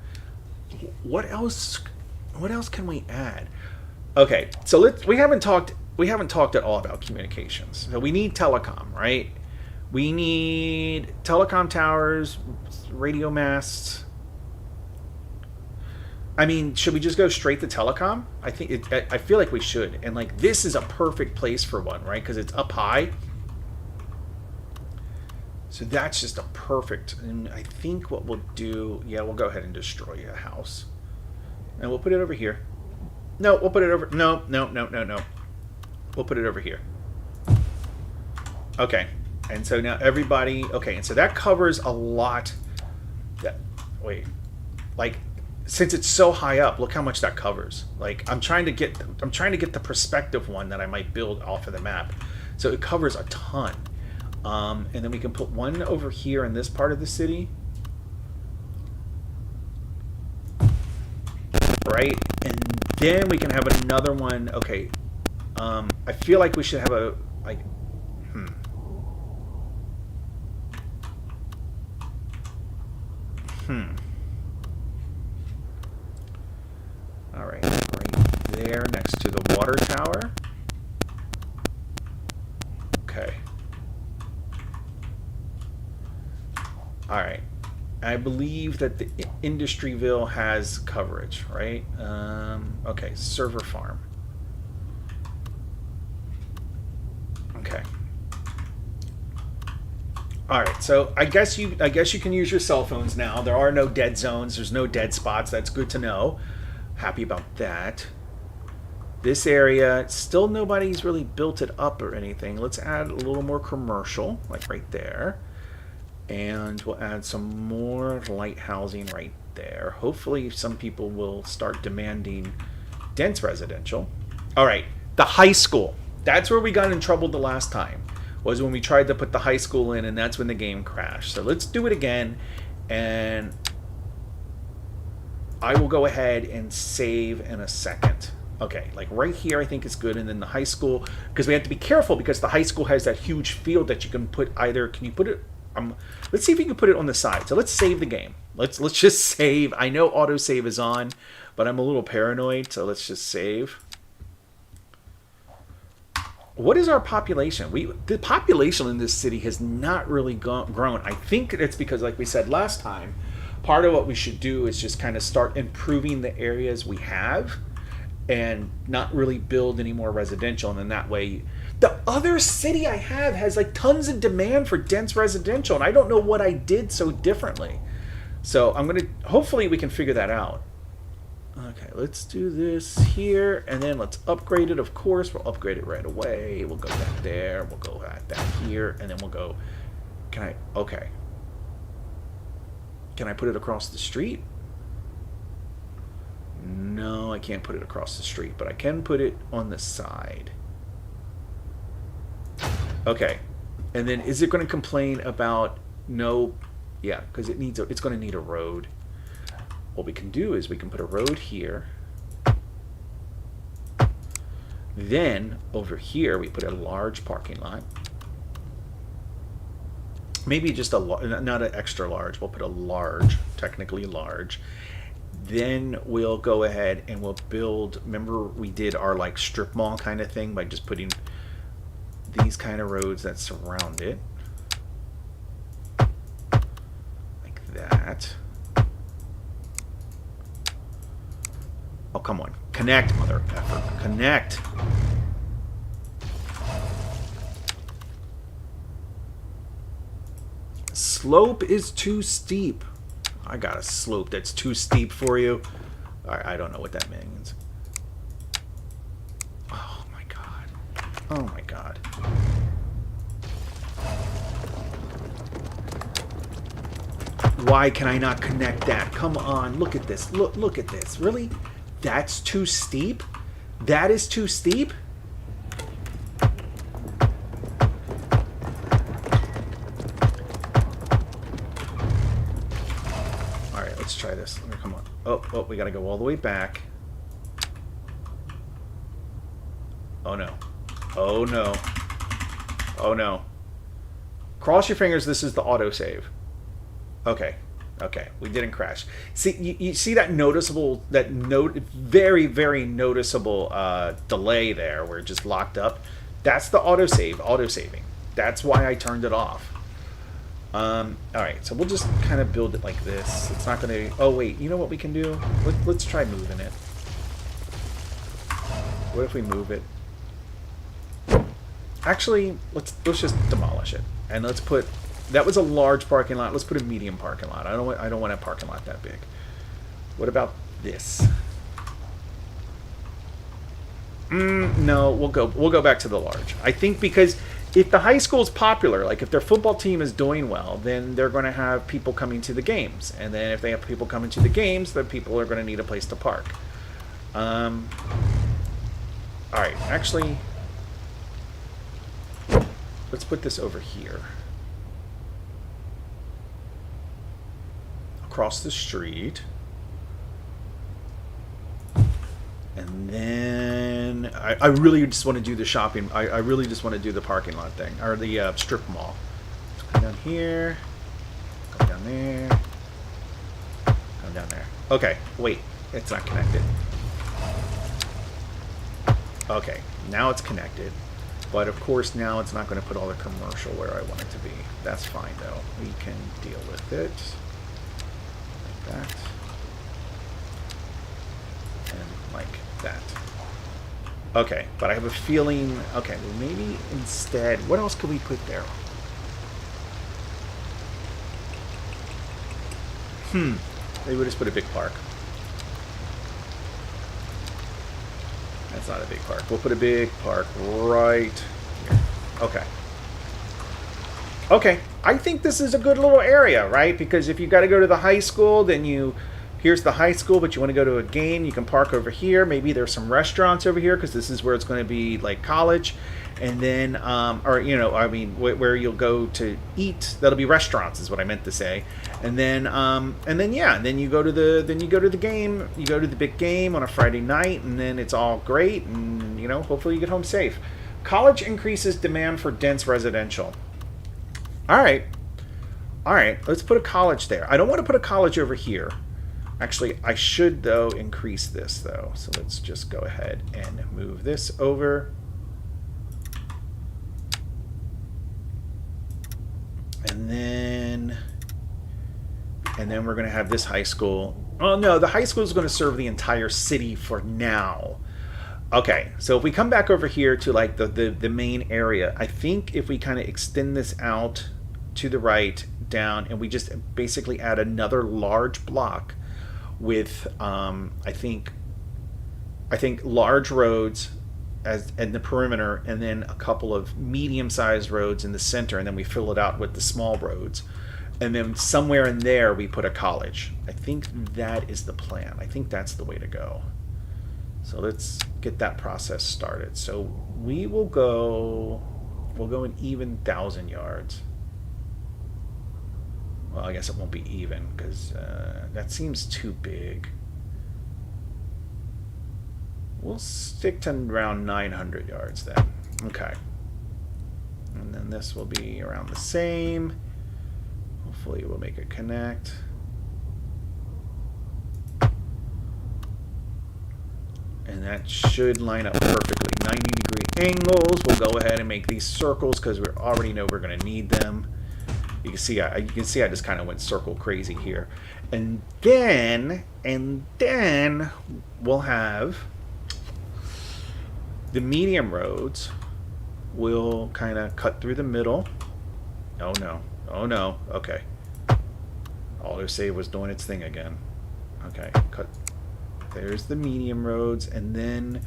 What else? What else can we add? Okay, so we haven't talked at all about communications. So we need telecom, right? We need telecom towers, radio masts. I mean, should we just go straight to telecom? I feel like we should. And like this is a perfect place for one, right? Because it's up high. So that's just a perfect. And I think what we'll do, yeah, we'll go ahead and destroy a house. And we'll put it over here. No, we'll put it over. No. We'll put it over here. Okay. And so now everybody, okay, and so that covers a lot. Like, since it's so high up, look how much that covers. Like, I'm trying to get the perspective one that I might build off of the map. So it covers a ton. And then we can put one over here in this part of the city. Right? And then we can have another one. Okay. I feel like we should have a, like, All right there next to the water tower. Okay. All right. I believe that the Industryville has coverage, right? Okay, server farm. Okay. All right, so I guess you can use your cell phones now. There are no dead zones. There's no dead spots. That's good to know. Happy about that. This area, still nobody's really built it up or anything. Let's add a little more commercial, like right there. And we'll add some more light housing right there. Hopefully some people will start demanding dense residential. All right, the high school. That's where we got in trouble the last time, was when we tried to put the high school in, and that's when the game crashed. So let's do it again, and I will go ahead and save in a second. Okay, like right here I think is good, and then the high school, because we have to be careful because the high school has that huge field that you can put either, can you put it, let's see if you can put it on the side. So let's save the game. Let's just save. I know autosave is on, but I'm a little paranoid, so let's just save. What is our population? The population in this city has not really grown. I think it's because, like we said last time, part of what we should do is just kind of start improving the areas we have and not really build any more residential. And then that way, the other city I have has like tons of demand for dense residential, and I don't know what I did so differently. So I'm going to, hopefully we can figure that out. Okay, let's do this here, and then let's upgrade it. Of course, we'll upgrade it right away. We'll go back there. We'll go at that here, and then we'll go. Can I? Okay. Can I put it across the street? No, I can't put it across the street, but I can put it on the side. Okay, and then is it going to complain about no? Yeah, because it's going to need a road. What we can do is we can put a road here. Then over here we put a large parking lot. Maybe just not an extra large. We'll put a large, technically large. Then we'll go ahead and we'll build. Remember we did our like strip mall kind of thing by just putting these kind of roads that surround it, like that. Oh, come on. Connect, mother effer. Connect. Slope is too steep. I got a slope that's too steep for you. I don't know what that means. Oh, my God. Oh, my God. Why can I not connect that? Come on. Look at this. Look at this. Really? That's too steep? That is too steep? Alright, let's try this. Come on. Oh, we gotta go all the way back. Oh no. Oh no. Oh no. Cross your fingers, this is the autosave. Okay. Okay, we didn't crash. See, you see that very, very noticeable delay there where it just locked up? That's the autosaving. That's why I turned it off. Alright, so we'll just kind of build it like this. It's not going to... Oh, wait, you know what we can do? Let's try moving it. What if we move it? Actually, let's just demolish it. And let's put... That was a large parking lot. Let's put a medium parking lot. I don't want a parking lot that big. What about this? No, we'll go back to the large. I think because if the high school is popular, like if their football team is doing well, then they're going to have people coming to the games. And then if they have people coming to the games, then people are going to need a place to park. All right, actually, let's put this over here. Across the street, and then I really just want to do the shopping. I really just want to do the parking lot thing, or the strip mall. Come down here, come down there, come down there. Okay, wait, it's not connected. Okay, now it's connected, but of course now it's not going to put all the commercial where I want it to be. That's fine though. We can deal with it. That and like that. Okay, but I have a feeling. Okay, well maybe instead, what else could we put there? Maybe we'll just put a big park. That's not a big park. We'll put a big park right here. Okay. Okay, I think this is a good little area, right? Because if you got to go to the high school, then here's the high school, but you want to go to a game, you can park over here. Maybe there's some restaurants over here because this is where it's going to be like college. And then, or, you know, I mean, where you'll go to eat, that'll be restaurants is what I meant to say. And then, yeah, then you go to the game, you go to the big game on a Friday night, and then it's all great. And, you know, hopefully you get home safe. College increases demand for dense residential. All right, let's put a college there. I don't want to put a college over here. Actually, I should, though, increase this, though. So let's just go ahead and move this over. And then we're going to have this high school. Oh, no, the high school is going to serve the entire city for now. Okay, so if we come back over here to like the main area, I think if we kind of extend this out to the right, down, and we just basically add another large block with, I think, I think large roads as in the perimeter, and then a couple of medium-sized roads in the center, and then we fill it out with the small roads. And then somewhere in there we put a college. I think that is the plan. I think that's the way to go. So let's get that process started. So we'll go an even 1,000 yards. Well, I guess it won't be even because that seems too big. We'll stick to around 900 yards then. Okay. And then this will be around the same. Hopefully we'll make it connect. And that should line up perfectly. 90-degree angles. We'll go ahead and make these circles because we already know we're going to need them. You can see I just kind of went circle crazy here. And then we'll have the medium roads will kind of cut through the middle. Oh no. Oh no. Okay. Autosave was doing its thing again. Okay. Cut. There's the medium roads, and then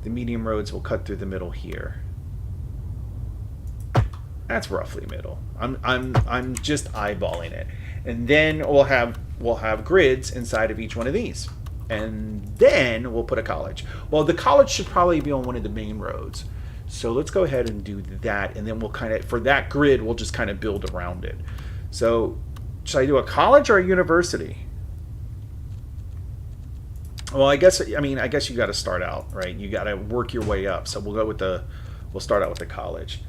the medium roads will cut through the middle here. That's roughly middle. I'm just eyeballing it. And then we'll have grids inside of each one of these. And then we'll put a college. Well, the college should probably be on one of the main roads. So let's go ahead and do that, and then we'll kind of, for that grid, we'll just kind of build around it. So should I do a college or a university? Well, I guess you got to start out, right? You got to work your way up. So we'll start out with the college.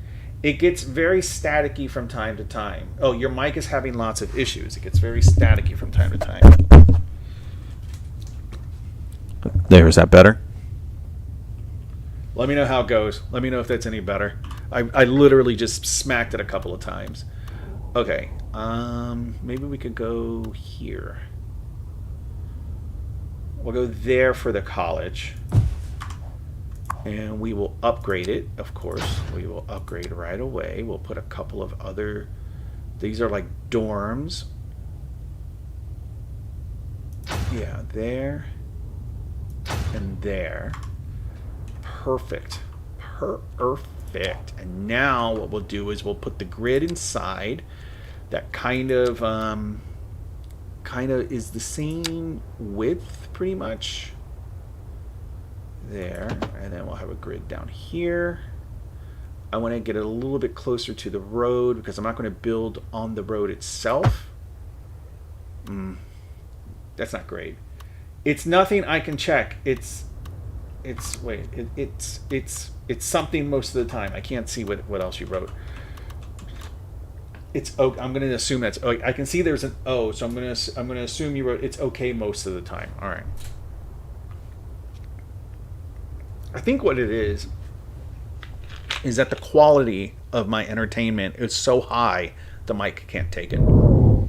It gets very staticky from time to time. Oh, your mic is having lots of issues. It gets very staticky from time to time. There, is that better? Let me know how it goes. Let me know if that's any better. I literally just smacked it a couple of times. Okay, maybe we could go here. We'll go there for the college. And we will upgrade it, of course. We will upgrade right away. We'll put a couple of other... These are like dorms. Yeah, there. And there. Perfect. Perfect. And now what we'll do is we'll put the grid inside. That kind of is the same width, pretty much. There, and then we'll have a grid down here. I want to get it a little bit closer to the road because I'm not going to build on the road itself. That's not great. It's nothing I can check. It's something most of the time. I can't see what else you wrote. It's O. I'm going to assume that's O. I can see there's an O, so I'm going to assume you wrote it's okay most of the time. All right. I think what it is that the quality of my entertainment is so high the mic can't take it. And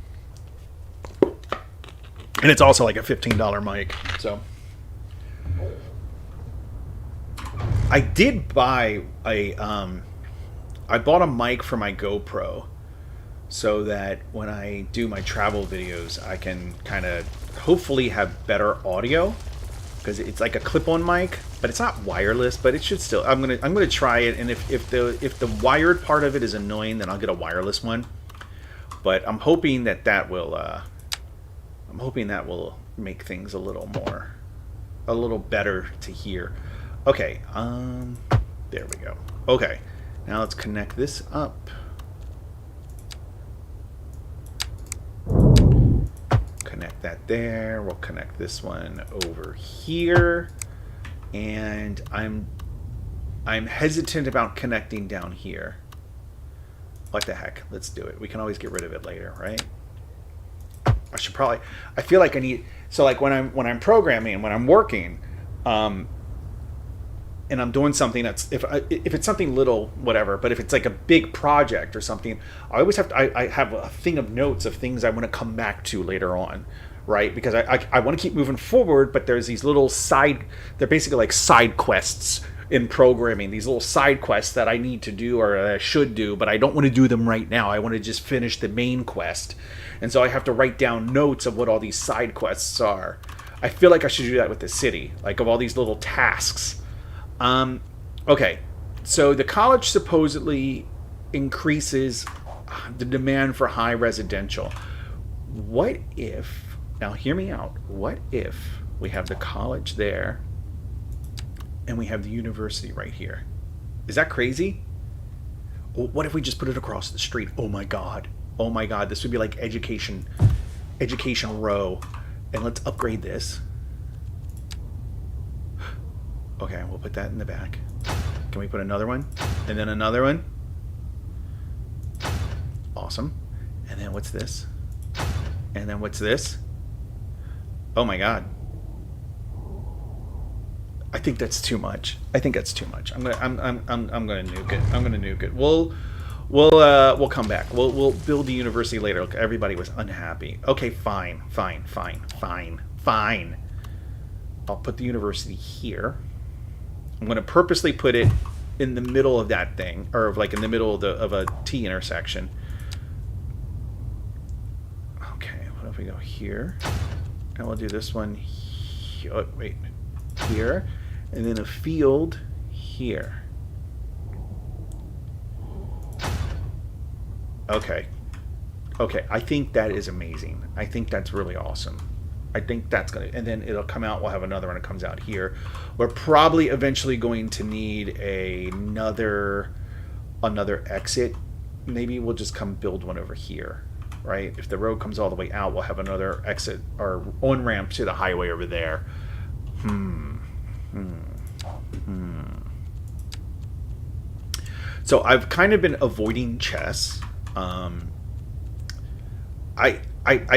it's also like a $15 mic. So I did buy I bought a mic for my GoPro so that when I do my travel videos I can kind of hopefully have better audio. Because it's like a clip-on mic, but it's not wireless. But it should still. I'm gonna try it, and if the wired part of it is annoying, then I'll get a wireless one. But I'm hoping that will make things a little better to hear. Okay, there we go. Okay, now let's connect this up. Connect that there. We'll connect this one over here, and I'm hesitant about connecting down here. What the heck? Let's do it. We can always get rid of it later, right? I feel like I need. So like when I'm programming, when I'm working, and I'm doing something that's if it's something little, whatever. But if it's like a big project or something, I always have to. I have a thing of notes of things I want to come back to later on, right? Because I want to keep moving forward, but there's these little they're basically like side quests in programming. These little side quests that I need to do or I should do, but I don't want to do them right now. I want to just finish the main quest, and so I have to write down notes of what all these side quests are. I feel like I should do that with the city, like of all these little tasks. Okay, so the college supposedly increases the demand for high residential. What if, now hear me out, what if we have the college there and we have the university right here? Is that crazy? What if we just put it across the street? Oh my god, this would be like education row. And let's upgrade this. Okay, we'll put that in the back. Can we put another one? And then another one? Awesome. And then what's this? And then what's this? Oh my god. I think that's too much. I'm gonna nuke it. I'm gonna nuke it. We'll come back. We'll build the university later. Look, everybody was unhappy. Okay, fine. I'll put the university here. I'm going to purposely put it in the middle of that thing, or like in the middle of a T intersection. Okay, what if we go here? And we'll do this one here. Oh, wait. Here. And then a field here. Okay, I think that is amazing. I think that's really awesome. I think that's going to... And then it'll come out. We'll have another one that comes out here. We're probably eventually going to need another exit. Maybe we'll just come build one over here, right? If the road comes all the way out, we'll have another exit or on-ramp to the highway over there. So I've kind of been avoiding chess. I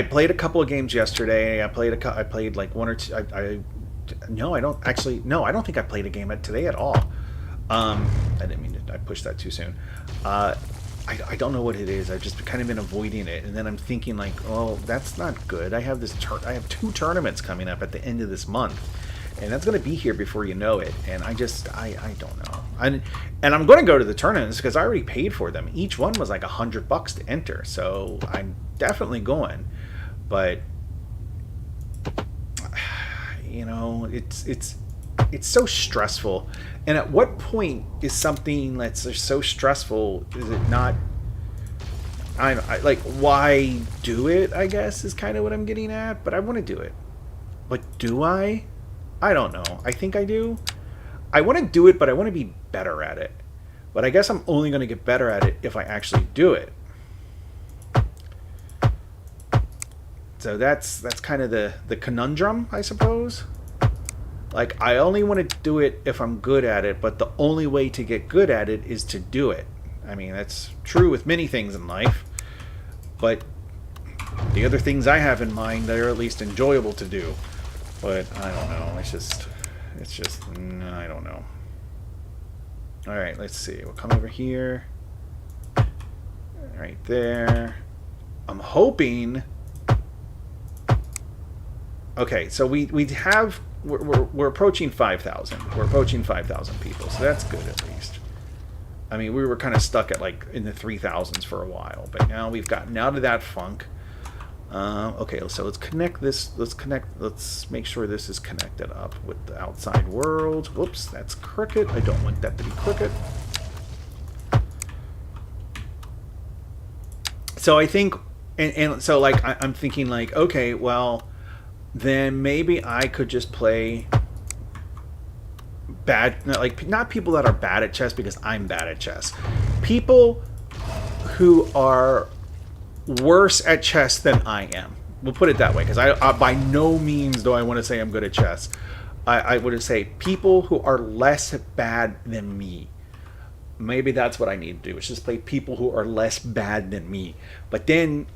played a couple of games yesterday. I played like one or two. I don't think I played a game today at all. I didn't mean to. I pushed that too soon. I don't know what it is. I've just kind of been avoiding it, and then I'm thinking like, oh, that's not good. I have I have 2 tournaments coming up at the end of this month, and that's going to be here before you know it. And I don't know. And I'm going to go to the tournaments because I already paid for them. Each one was like $100 to enter, so I'm definitely going. But you know, it's so stressful. And at what point is something that's so stressful? Is it not? I like, why do it? I guess is kind of what I'm getting at. But I want to do it. But do I? I don't know. I think I do. I want to do it, but I want to be better at it. But I guess I'm only going to get better at it if I actually do it. So that's kind of the conundrum, I suppose. Like, I only want to do it if I'm good at it, but the only way to get good at it is to do it. I mean, that's true with many things in life. But the other things I have in mind, they're at least enjoyable to do. But I don't know. It's just, I don't know. All right, let's see. We'll come over here. Right there. I'm hoping. Okay, so we're approaching 5,000. We're approaching 5,000 people, so that's good at least. I mean, we were kind of stuck at like in the 3,000s for a while, but now we've gotten out of that funk. Okay, so let's connect this. Let's make sure this is connected up with the outside world. Whoops, that's crooked. I don't want that to be crooked. So I think, and so like I'm thinking like, okay, well, then maybe I could just play not people that are bad at chess because I'm bad at chess. People who are worse at chess than I am. We'll put it that way, because I by no means do I want to say I'm good at chess. I would say people who are less bad than me. Maybe that's what I need to do. Is just play people who are less bad than me. But then,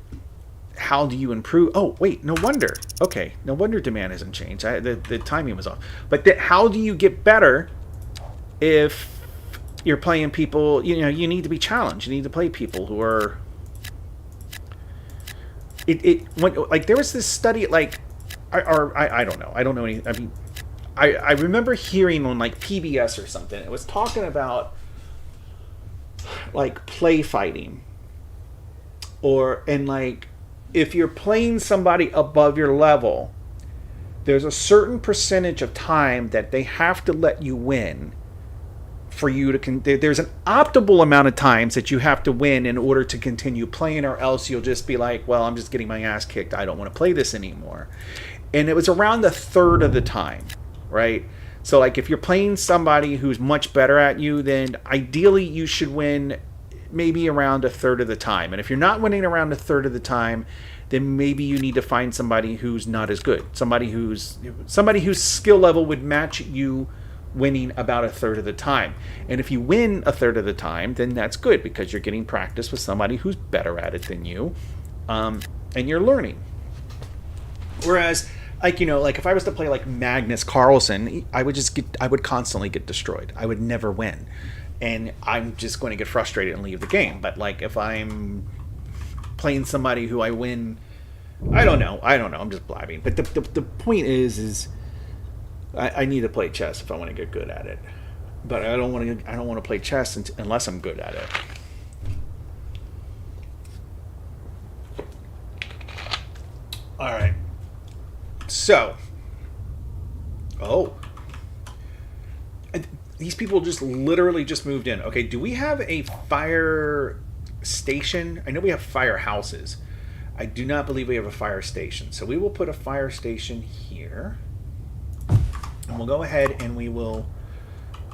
how do you improve? Oh, wait, no wonder. Okay, no wonder demand hasn't changed. The timing was off. But how do you get better if you're playing people? You know, you need to be challenged. You need to play people who are. Like there was this study like, I don't know. I don't know any. I mean, I remember hearing on like PBS or something. It was talking about like play fighting, and like if you're playing somebody above your level, there's a certain percentage of time that they have to let you win for you to there's an optimal amount of times that you have to win in order to continue playing, or else you'll just be like, well, I'm just getting my ass kicked, I don't want to play this anymore. And it was around the third of the time, right? So like if you're playing somebody who's much better at you, then ideally you should win maybe around a third of the time. And if you're not winning around a third of the time, then maybe you need to find somebody who's not as good, somebody whose skill level would match you winning about a third of the time. And if you win a third of the time, then that's good, because you're getting practice with somebody who's better at it than you, and you're learning. Whereas, like, like if I was to play like Magnus Carlsen, I would constantly get destroyed. I would never win, and I'm just going to get frustrated and leave the game. But like if I'm playing somebody who I win, I don't know, I'm just blabbing. But the point is I need to play chess if I want to get good at it. But I don't want to play chess unless I'm good at it. All right. So, these people just literally just moved in. Okay, do we have a fire station? I know we have firehouses. I do not believe we have a fire station. So we will put a fire station here. And we'll go ahead and we will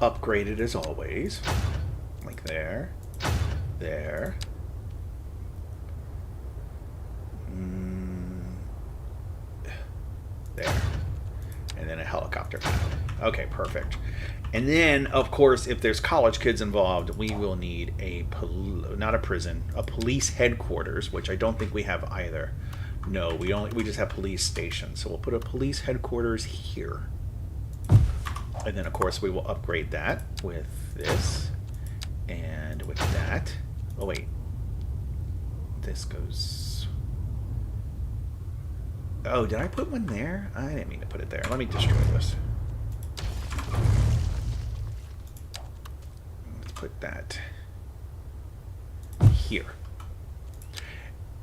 upgrade it as always. Like there. There. There. And then a helicopter pad. Okay, perfect. And then, of course, if there's college kids involved, we will need not a prison, a police headquarters, which I don't think we have either. No, we just have police stations. So we'll put a police headquarters here. And then, of course, we will upgrade that with this and with that. Oh, wait. This goes... Oh, did I put one there? I didn't mean to put it there. Let me destroy this. Let's put that here.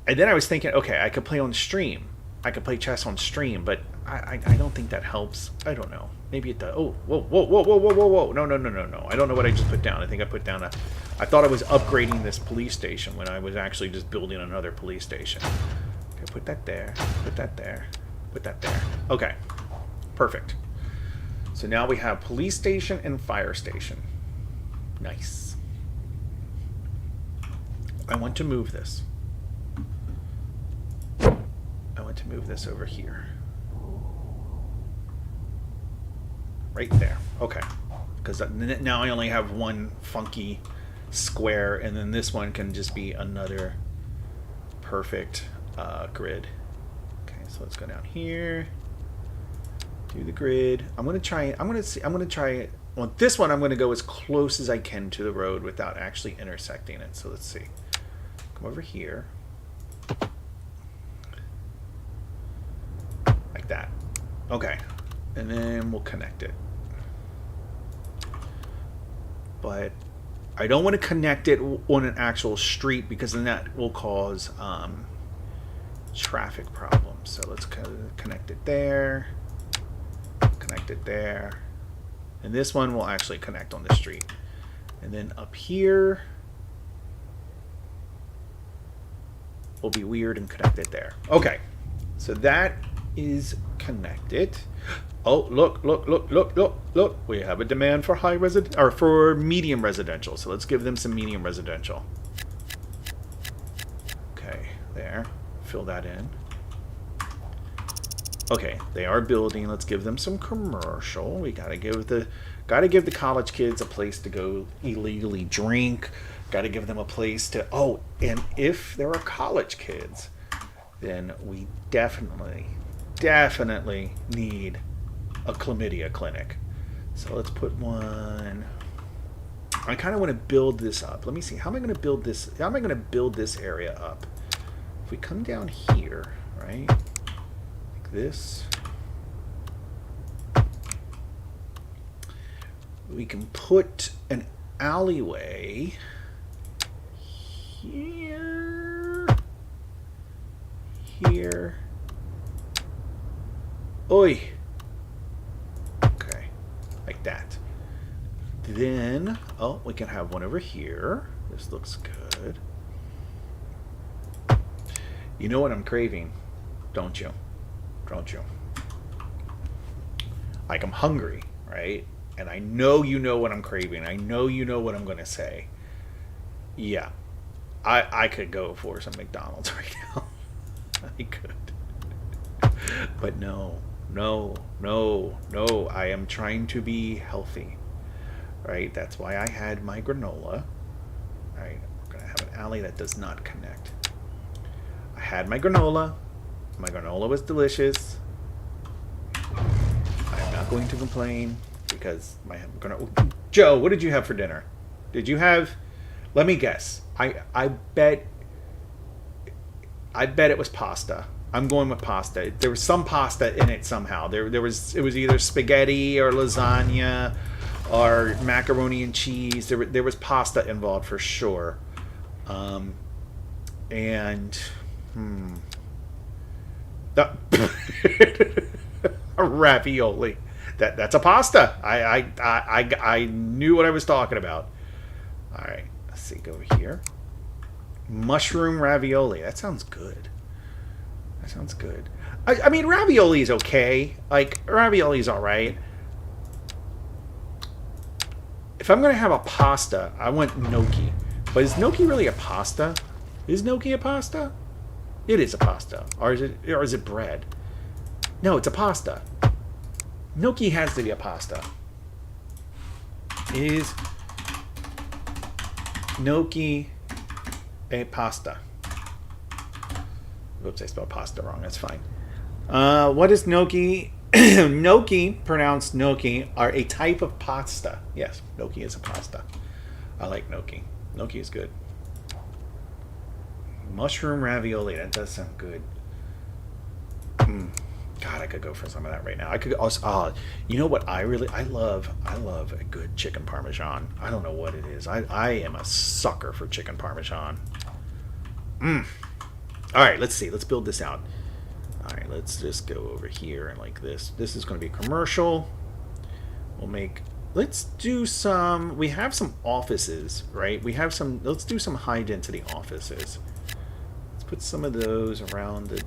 And then I was thinking, okay, I could play on stream. I could play chess on stream, but I don't think that helps. I don't know. Maybe it does. Oh, whoa. No. I don't know what I just put down. I think I put down I thought I was upgrading this police station when I was actually just building another police station. Okay, put that there. Put that there. Put that there. Okay. Perfect. So now we have police station and fire station. Nice. I want to move this. I want to move this over here. Right there. Okay. Because now I only have one funky square, and then this one can just be another perfect grid. Okay, so let's go down here. Do the grid. I'm gonna try. On this one, I'm gonna go as close as I can to the road without actually intersecting it. So let's see. Come over here. Like that. Okay. And then we'll connect it. But I don't want to connect it on an actual street, because then that will cause traffic problems. So let's connect it there. Connect it there. And this one will actually connect on the street. And then up here will be weird and connect it there. Okay. So that is connected. Oh, look. We have a demand for for medium residential. So let's give them some medium residential. Okay, there. Fill that in. Okay, they are building. Let's give them some commercial. We gotta give the college kids a place to go illegally drink. Gotta give them a place to... Oh, and if there are college kids, then we definitely need a chlamydia clinic. So let's put one. I kind of want to build this up. Let me see. How am I going to build this? How am I going to build this area up? If we come down here, right? Like this. We can put an alleyway here. Here. Oi. like that. Then, oh, we can have one over here. This looks good. You know what I'm craving, don't you? Don't you? Like, I'm hungry, right? And I know you know what I'm craving. I know you know what I'm going to say. Yeah. I could go for some McDonald's right now. I could. But no. I am trying to be healthy. Right? That's why I had my granola. Right? We're going to have an alley that does not connect. I had my granola. My granola was delicious. I'm not going to complain because my granola... Joe, what did you have for dinner? Did you have... Let me guess. I bet it was pasta. I'm going with pasta. There was some pasta in it somehow. It was either spaghetti or lasagna or macaroni and cheese. There was pasta involved for sure. Ravioli. That's a pasta. I knew what I was talking about. All right, let's see. Go over here. Mushroom ravioli. That sounds good. I mean, ravioli is okay. Like, ravioli's all right. If I'm gonna have a pasta, I want gnocchi. But is gnocchi really a pasta? Is gnocchi a pasta? It is a pasta. Or is it bread? No, it's a pasta. Gnocchi has to be a pasta. Is gnocchi a pasta? Oops, I spelled pasta wrong. That's fine. What is gnocchi? Gnocchi, pronounced gnocchi, are a type of pasta. Yes, gnocchi is a pasta. I like gnocchi. Gnocchi is good. Mushroom ravioli. That does sound good. God, I could go for some of that right now. I could also. You know what? I love a good chicken parmesan. I don't know what it is. I am a sucker for chicken parmesan. All right, let's see. Let's build this out. All right, let's just go over here and like this. This is going to be commercial. Let's do some. We have some offices, right? Let's do some high density offices. Let's put some of those around the.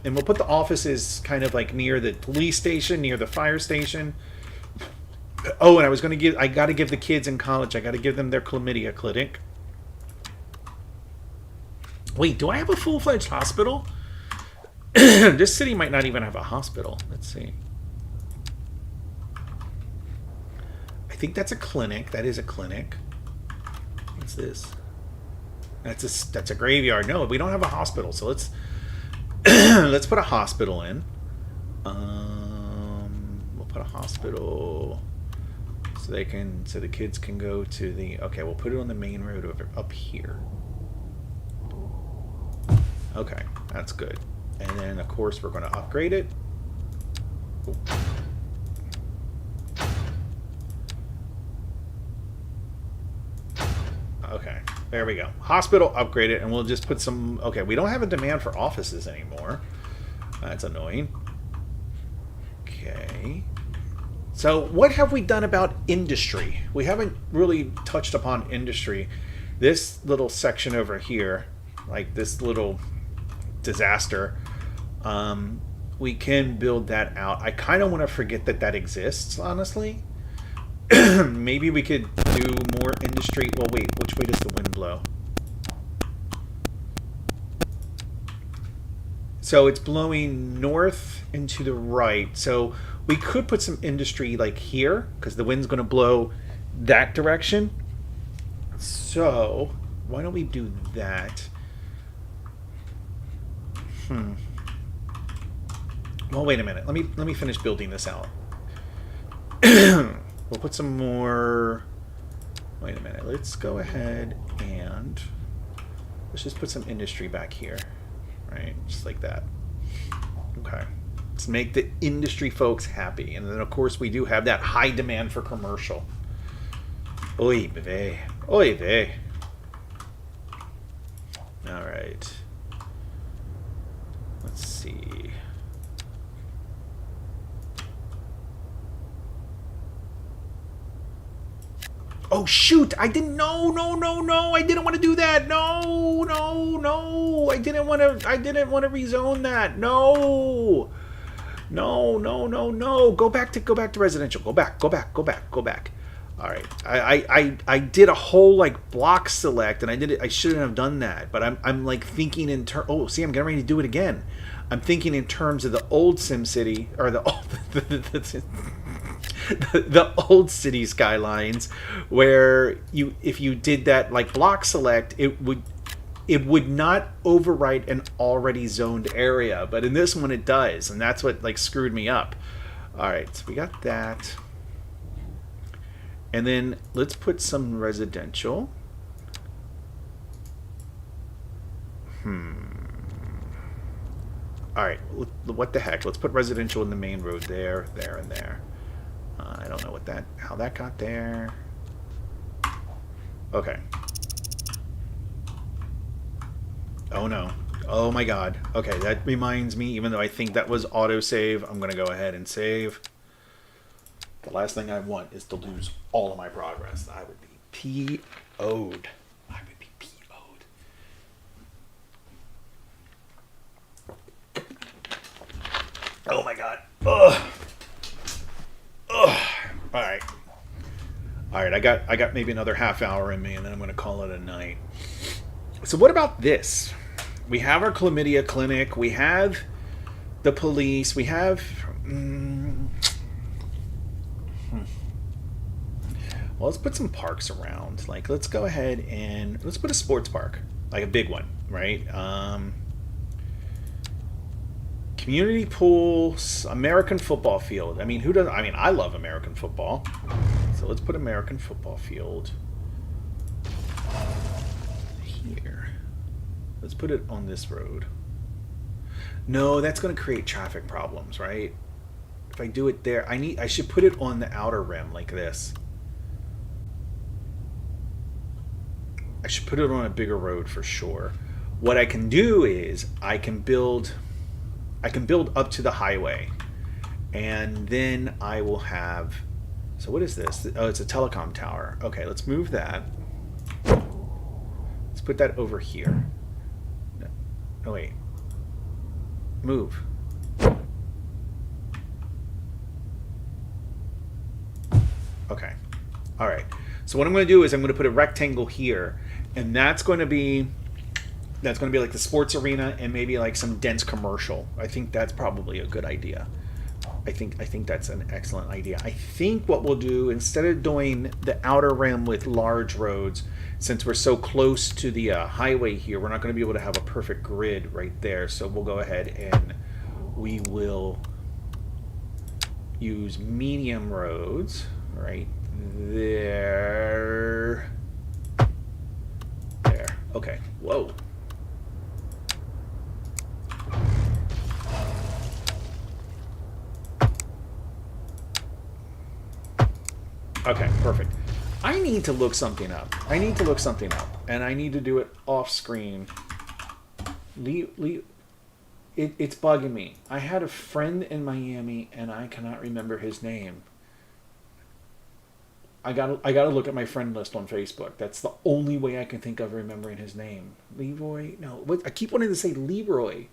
And we'll put the offices kind of like near the police station, near the fire station. Oh, and I got to give the kids in college, I got to give them their chlamydia clinic. Wait, do I have a full-fledged hospital? This city might not even have a hospital. Let's see. I think that's a clinic. That is a clinic. What's this? That's a graveyard. No, we don't have a hospital, so let's let's put a hospital in. We'll put a hospital so the kids can go to the. Okay, we'll put it on the main road up here. Okay, that's good. And then of course we're going to upgrade it. Okay, there we go. Hospital upgraded, and we'll just put some... Okay, we don't have a demand for offices anymore. That's annoying. Okay. So what have we done about industry? We haven't really touched upon industry. This little section over here, like this little disaster, we can build that out. I kind of want to forget that exists, honestly. Maybe we could do more industry. Well, wait, which way does the wind blow? So it's blowing north and to the right. So we could put some industry like here, because the wind's going to blow that direction. So why don't we do that? Well, wait a minute. Let me finish building this out. We'll put some more... Wait a minute. Let's go ahead and... Let's just put some industry back here. Right? Just like that. Okay. Let's make the industry folks happy. And then, of course, we do have that high demand for commercial. Oy vey. Oy vey. All right. Let's see. Oh shoot! I didn't. No. I didn't want to do that. No. I didn't want to. Rezone that. No. Go back to residential. Go back. All right. I did a whole like block select, and I shouldn't have done that. But I'm like thinking in terms. Oh, see, I'm getting ready to do it again. I'm thinking in terms of the old SimCity or the old the old Cities Skylines, where if you did that like block select, it would not overwrite an already zoned area, but in this one it does, and that's what like screwed me up. All right, so we got that, and then let's put some residential. All right, what the heck? Let's put residential in the main road there, and there. I don't know how that got there. Okay. Oh no. Oh my god. Okay, that reminds me, even though I think that was autosave, I'm going to go ahead and save. The last thing I want is to lose all of my progress. I would be PO'd. Oh my god. Ugh. Alright, I got maybe another half hour in me, and then I'm going to call it a night. So what about this? We have our chlamydia clinic. We have the police. We have... Well, let's put some parks around. Like, let's go ahead and... Let's put a sports park. Like a big one, right? Community pools, American football field. I mean, who doesn't? I mean, I love American football. So let's put American football field here. Let's put it on this road. No, that's going to create traffic problems, right? If I do it there, I should put it on the outer rim like this. I should put it on a bigger road for sure. What I can do is I can build up to the highway, and then I will have... So what is this? Oh, it's a telecom tower. Okay, let's move that. Let's put that over here. No, wait. Move. Okay. All right. So what I'm going to do is I'm going to put a rectangle here, and that's going to be like the sports arena and maybe like some dense commercial. I think that's probably a good idea. I think that's an excellent idea. I think what we'll do, instead of doing the outer rim with large roads, since we're so close to the highway here, we're not going to be able to have a perfect grid right there. So we'll go ahead and we will use medium roads right there. There. Okay. Whoa. Okay, perfect. I need to look something up. And I need to do it off screen. It's bugging me. I had a friend in Miami, and I cannot remember his name. I gotta look at my friend list on Facebook. That's the only way I can think of remembering his name. Leroy? No, I keep wanting to say Leroy.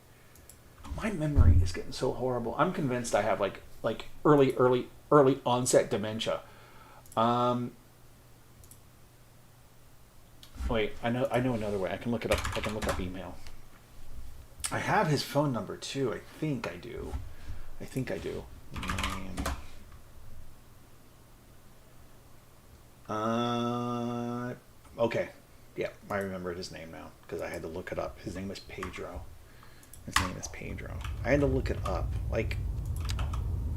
My memory is getting so horrible. I'm convinced I have like early onset dementia. Wait, I know another way. I can look it up. I can look up email. I have his phone number too. I think I do. Name. Okay. Yeah, I remember his name now because I had to look it up. His name was Pedro. I had to look it up. Like,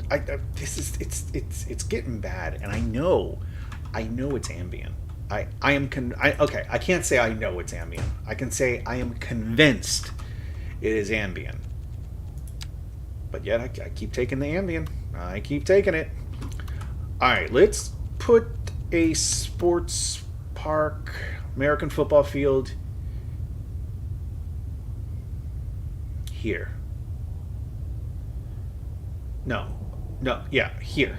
it's getting bad, and I know it's Ambien. I can't say I know it's Ambien. I can say I am convinced it is Ambien. But yet I keep taking the Ambien. I keep taking it. All right, let's put a sports park, American football field here. No, yeah, here,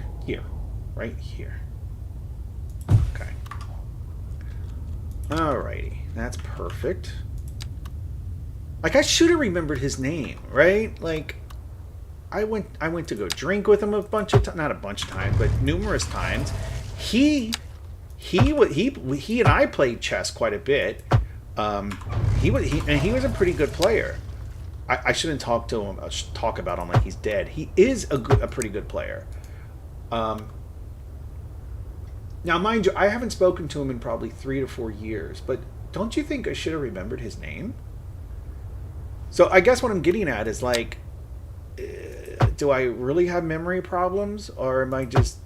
right here. Okay. Alrighty, that's perfect. Like, I should have remembered his name, right? Like, I went to go drink with him a bunch of times, not a bunch of times, but numerous times. He and I played chess quite a bit. He was a pretty good player. I shouldn't talk about him like he's dead. He is a pretty good player. Now, mind you, I haven't spoken to him in probably 3 to 4 years, but don't you think I should have remembered his name? So I guess what I'm getting at is like, do I really have memory problems, or am I just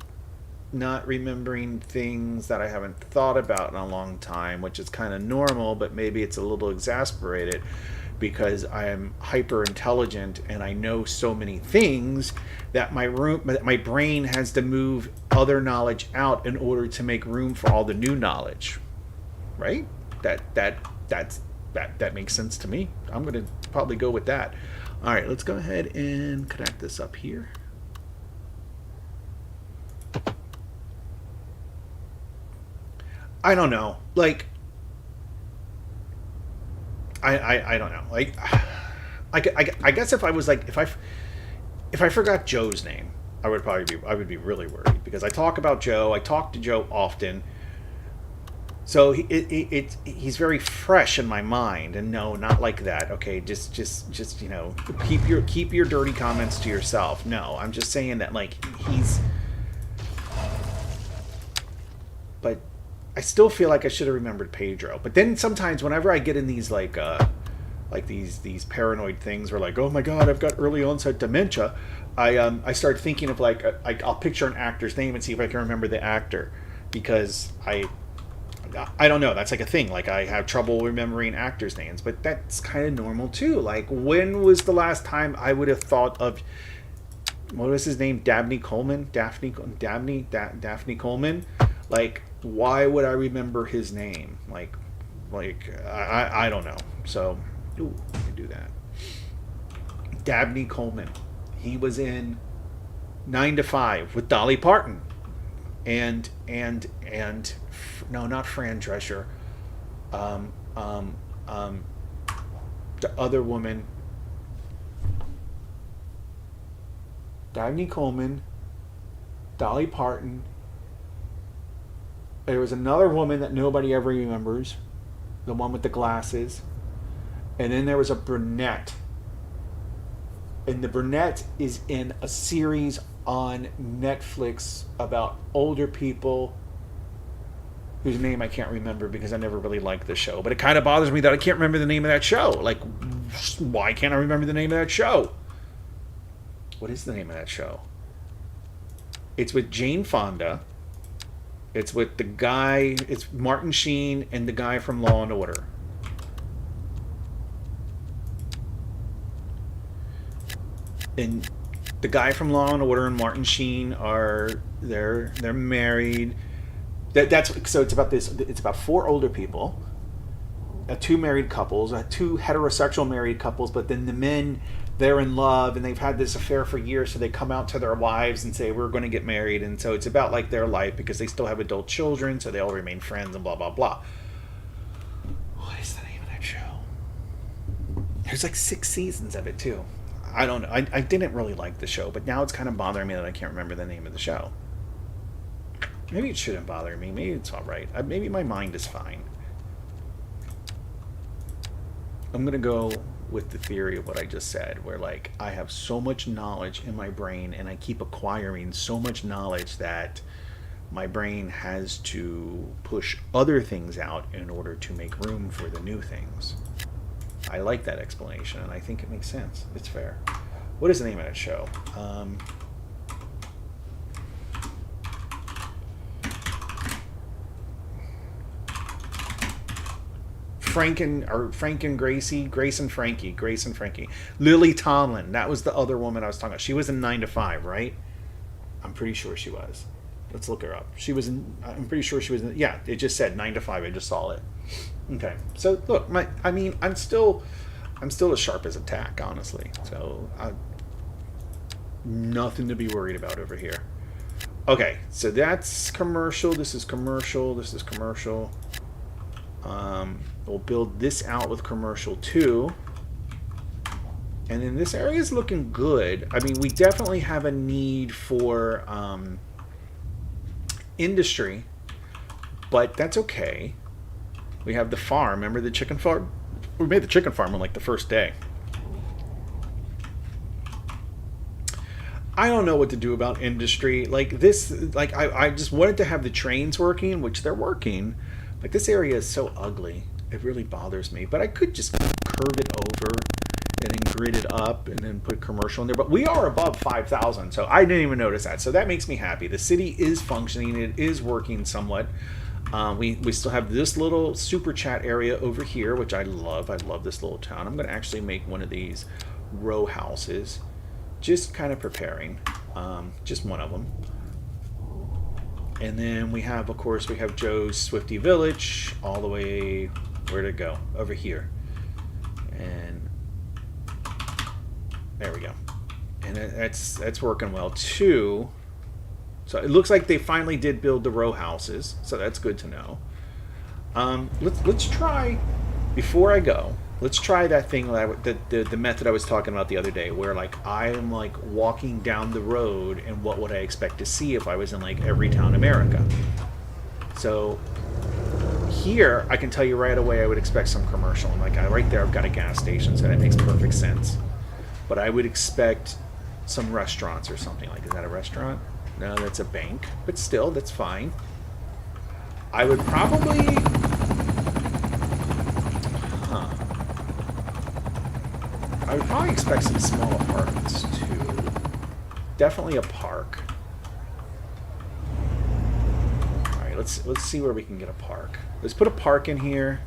not remembering things that I haven't thought about in a long time, which is kind of normal, but maybe it's a little exasperated because I am hyper intelligent and I know so many things that my brain has to move other knowledge out in order to make room for all the new knowledge. Right? That makes sense to me. I'm going to probably go with that. All right, let's go ahead and connect this up here. I don't know. Like, I don't know. Like, I guess if I was like, if I forgot Joe's name, I would be really worried, because I talk to Joe often. So he's very fresh in my mind, and no, not like that. Okay, just keep your dirty comments to yourself. No, I'm just saying that, like, but I still feel like I should have remembered Pedro. But then sometimes whenever I get in these like these paranoid things where, like, oh my god, I've got early onset dementia, I start thinking of like I'll picture an actor's name and see if I can remember the actor, because I don't know. That's like a thing. Like, I have trouble remembering actors' names, but that's kind of normal too. Like, when was the last time I would have thought of, what was his name? Daphne Coleman? Daphne Coleman? Like, why would I remember his name? Like I don't know. So, ooh, let me do that. Dabney Coleman. He was in 9 to 5 with Dolly Parton. And no, not Fran Drescher. The other woman. Dabney Coleman, Dolly Parton. There was another woman that nobody ever remembers, the one with the glasses. And then there was a brunette. And the brunette is in a series on Netflix about older people whose name I can't remember because I never really liked the show. But it kind of bothers me that I can't remember the name of that show. Like, why can't I remember the name of that show? What is the name of that show? It's with Jane Fonda. It's with the guy, it's Martin Sheen and the guy from Law and Order. And the guy from Law and Order and Martin Sheen they're married. So it's about this. It's about 4 older people, 2 married couples, 2 heterosexual married couples. But then the men, they're in love and they've had this affair for years. So they come out to their wives and say, we're going to get married. And so it's about like their life, because they still have adult children, so they all remain friends and blah blah blah. What is the name of that show? There's like 6 seasons of it too. I don't know. I didn't really like the show, but now it's kind of bothering me that I can't remember the name of the show. Maybe it shouldn't bother me. Maybe it's all right. Maybe my mind is fine. I'm going to go with the theory of what I just said, where, like, I have so much knowledge in my brain and I keep acquiring so much knowledge that my brain has to push other things out in order to make room for the new things. I like that explanation, and I think it makes sense. It's fair. What is the name of that show? Grace and Frankie. Lily Tomlin. That was the other woman I was talking about. She was in 9 to 5, right? I'm pretty sure she was. Let's look her up. I'm pretty sure she was in, yeah, it just said 9 to 5. I just saw it. Okay. So look, I'm still as sharp as a tack, honestly. So nothing to be worried about over here. Okay, so that's commercial. This is commercial. This is commercial. We'll build this out with commercial too. And then this area is looking good. I mean, we definitely have a need for industry, but that's okay. We have the farm. Remember the chicken farm? We made the chicken farm on like the first day. I don't know what to do about industry. Like this, like I just wanted to have the trains working, which they're working. Like this area is so ugly. It really bothers me. But I could just curve it over and then grid it up and then put commercial in there. But we are above 5,000, so I didn't even notice that. So that makes me happy. The city is functioning. It is working somewhat. We still have this little super chat area over here, which I love. I love this little town. I'm going to actually make one of these row houses. Just kind of preparing. Just one of them. And then we have, of course, we have Joe's Swifty Village all the way, where'd it go? Over here. And there we go. And that's working well too. So it looks like they finally did build the row houses, so that's good to know. Let's try, before I go, let's try that thing, the method I was talking about the other day, where like I am like walking down the road, and what would I expect to see if I was in like every town in America? So here, I can tell you right away, I would expect some commercial. And like right there, I've got a gas station, so that makes perfect sense. But I would expect some restaurants or something. Like, is that a restaurant? No, that's a bank. But still, that's fine. I would probably... I would probably expect some small apartments, too. Definitely a park. Alright, let's see where we can get a park. Let's put a park in here.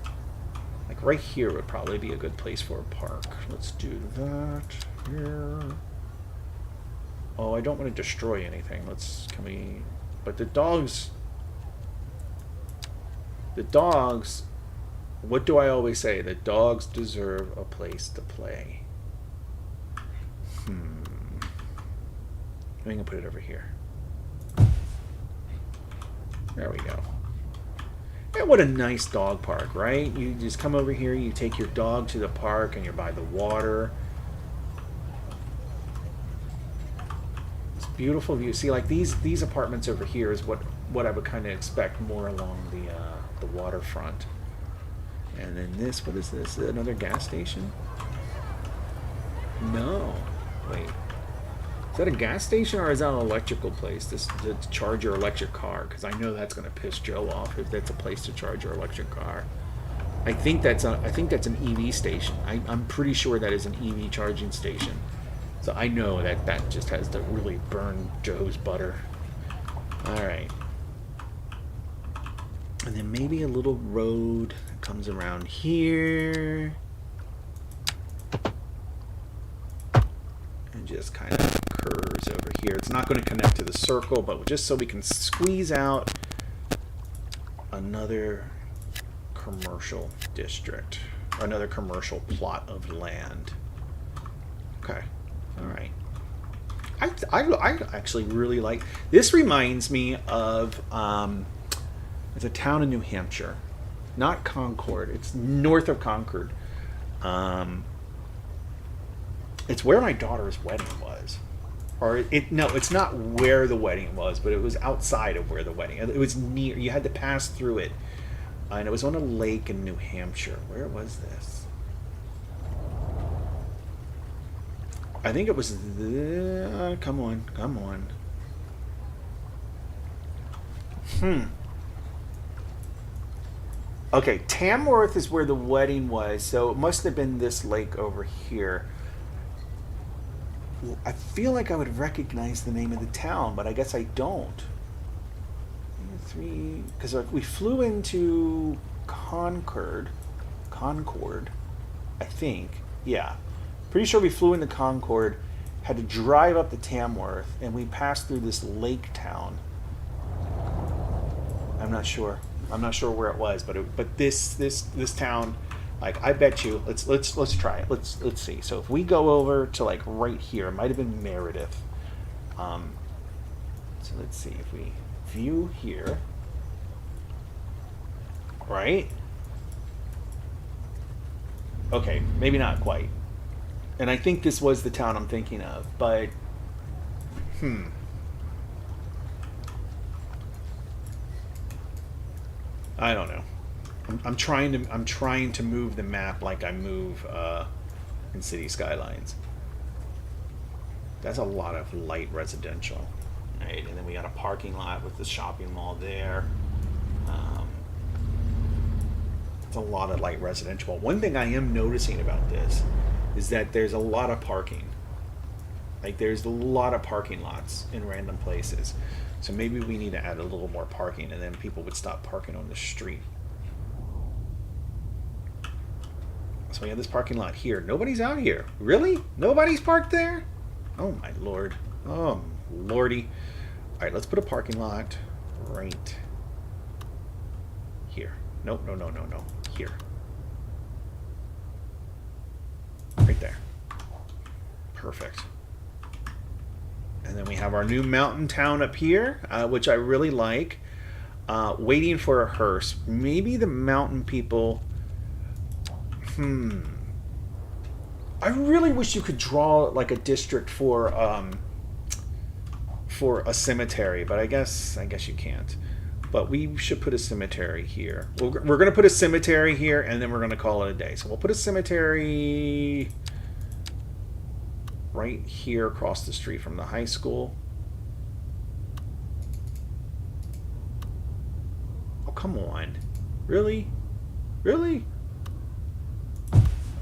Like, right here would probably be a good place for a park. Let's do that here. Oh, I don't want to destroy anything. Can we... But the dogs... What do I always say? The dogs deserve a place to play. I'm going to put it over here. There we go. And what a nice dog park, right? You just come over here, you take your dog to the park, and you're by the water. It's beautiful view. See, like these apartments over here is what I would kind of expect more along the waterfront. And then this, what is this? Another gas station? No. Wait. Is that a gas station or is that an electrical place to charge your electric car? Because I know that's going to piss Joe off if that's a place to charge your electric car. I think that's an EV station. I'm pretty sure that is an EV charging station. So I know that just has to really burn Joe's butter. All right. And then maybe a little road that comes around here. And just kind of curves over here. It's not going to connect to the circle, but just so we can squeeze out another commercial district. Or another commercial plot of land. Okay. All right. I actually really like... This reminds me of... it's a town in New Hampshire. Not Concord. It's north of Concord. It's where my daughter's wedding was. Or no, it's not where the wedding was, but it was outside of where the wedding. It was near. You had to pass through it. And it was on a lake in New Hampshire. Where was this? I think it was come on. Okay, Tamworth is where the wedding was, so it must have been this lake over here. I feel like I would recognize the name of the town, but I guess I don't. Because we flew into Concord, I think. Yeah. Pretty sure we flew into Concord, had to drive up to Tamworth, and we passed through this lake town. I'm not sure where it was, but this town, like, I bet you, let's try it. Let's see. So if we go over to like right here, it might have been Meredith. So let's see if we view here, right? Okay, maybe not quite. And I think this was the town I'm thinking of, but I don't know. I'm trying to move the map like I move in City Skylines. That's a lot of light residential, right? And then we got a parking lot with the shopping mall there. Um, it's a lot of light residential. One thing I am noticing about this is that there's a lot of parking. Like there's a lot of parking lots in random places. So maybe we need to add a little more parking, and then people would stop parking on the street. So we have this parking lot here. Nobody's out here. Really? Nobody's parked there? Oh my lord. Oh lordy. Alright, let's put a parking lot right here. Nope, no. Here. Right there. Perfect. And then we have our new mountain town up here, which I really like. Waiting for a hearse. Maybe the mountain people... I really wish you could draw like a district for a cemetery, but I guess you can't. But we should put a cemetery here. We're going to put a cemetery here, and then we're going to call it a day. So we'll put a cemetery right here across the street from the high school. Oh, come on. Really? Really?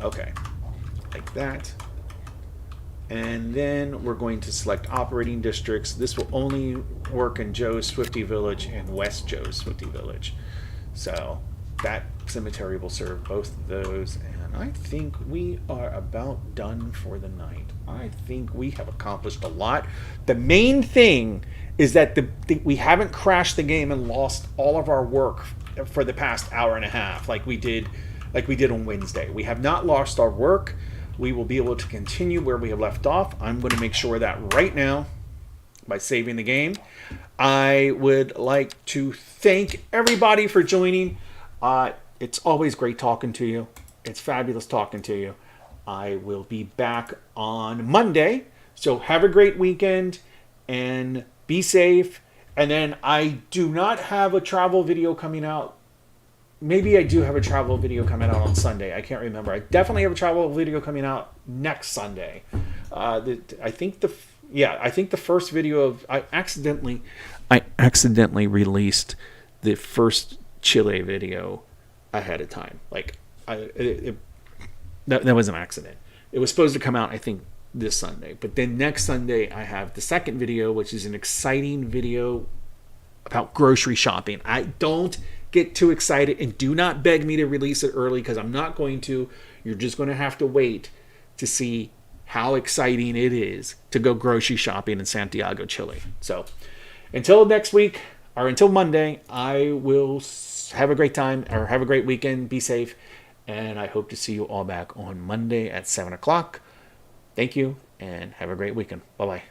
Okay. Like that. And then we're going to select operating districts. This will only work in Joe's Swifty Village and West Joe's Swifty Village. So that cemetery will serve both of those. And I think we are about done for the night. I think we have accomplished a lot. The main thing is that we haven't crashed the game and lost all of our work for the past hour and a half like we did on Wednesday. We have not lost our work. We will be able to continue where we have left off. I'm going to make sure that right now by saving the game. I would like to thank everybody for joining. It's always great talking to you. It's fabulous talking to you. I will be back on Monday. So have a great weekend and be safe. And then I do not have a travel video coming out. Maybe I do have a travel video coming out on Sunday. I can't remember. I definitely have a travel video coming out next Sunday. I think the first video of I accidentally released the first Chile video ahead of time. Like that was an accident. It was supposed to come out I think this Sunday, but then next Sunday I have the second video, which is an exciting video about grocery shopping. I don't get too excited, and do not beg me to release it early because I'm not going to. You're just going to have to wait to see how exciting it is to go grocery shopping in Santiago, Chile. So until next week, or until Monday, I will have a great time, or have a great weekend. Be safe, and I hope to see you all back on Monday at 7 o'clock. Thank you, and have a great weekend. Bye-bye.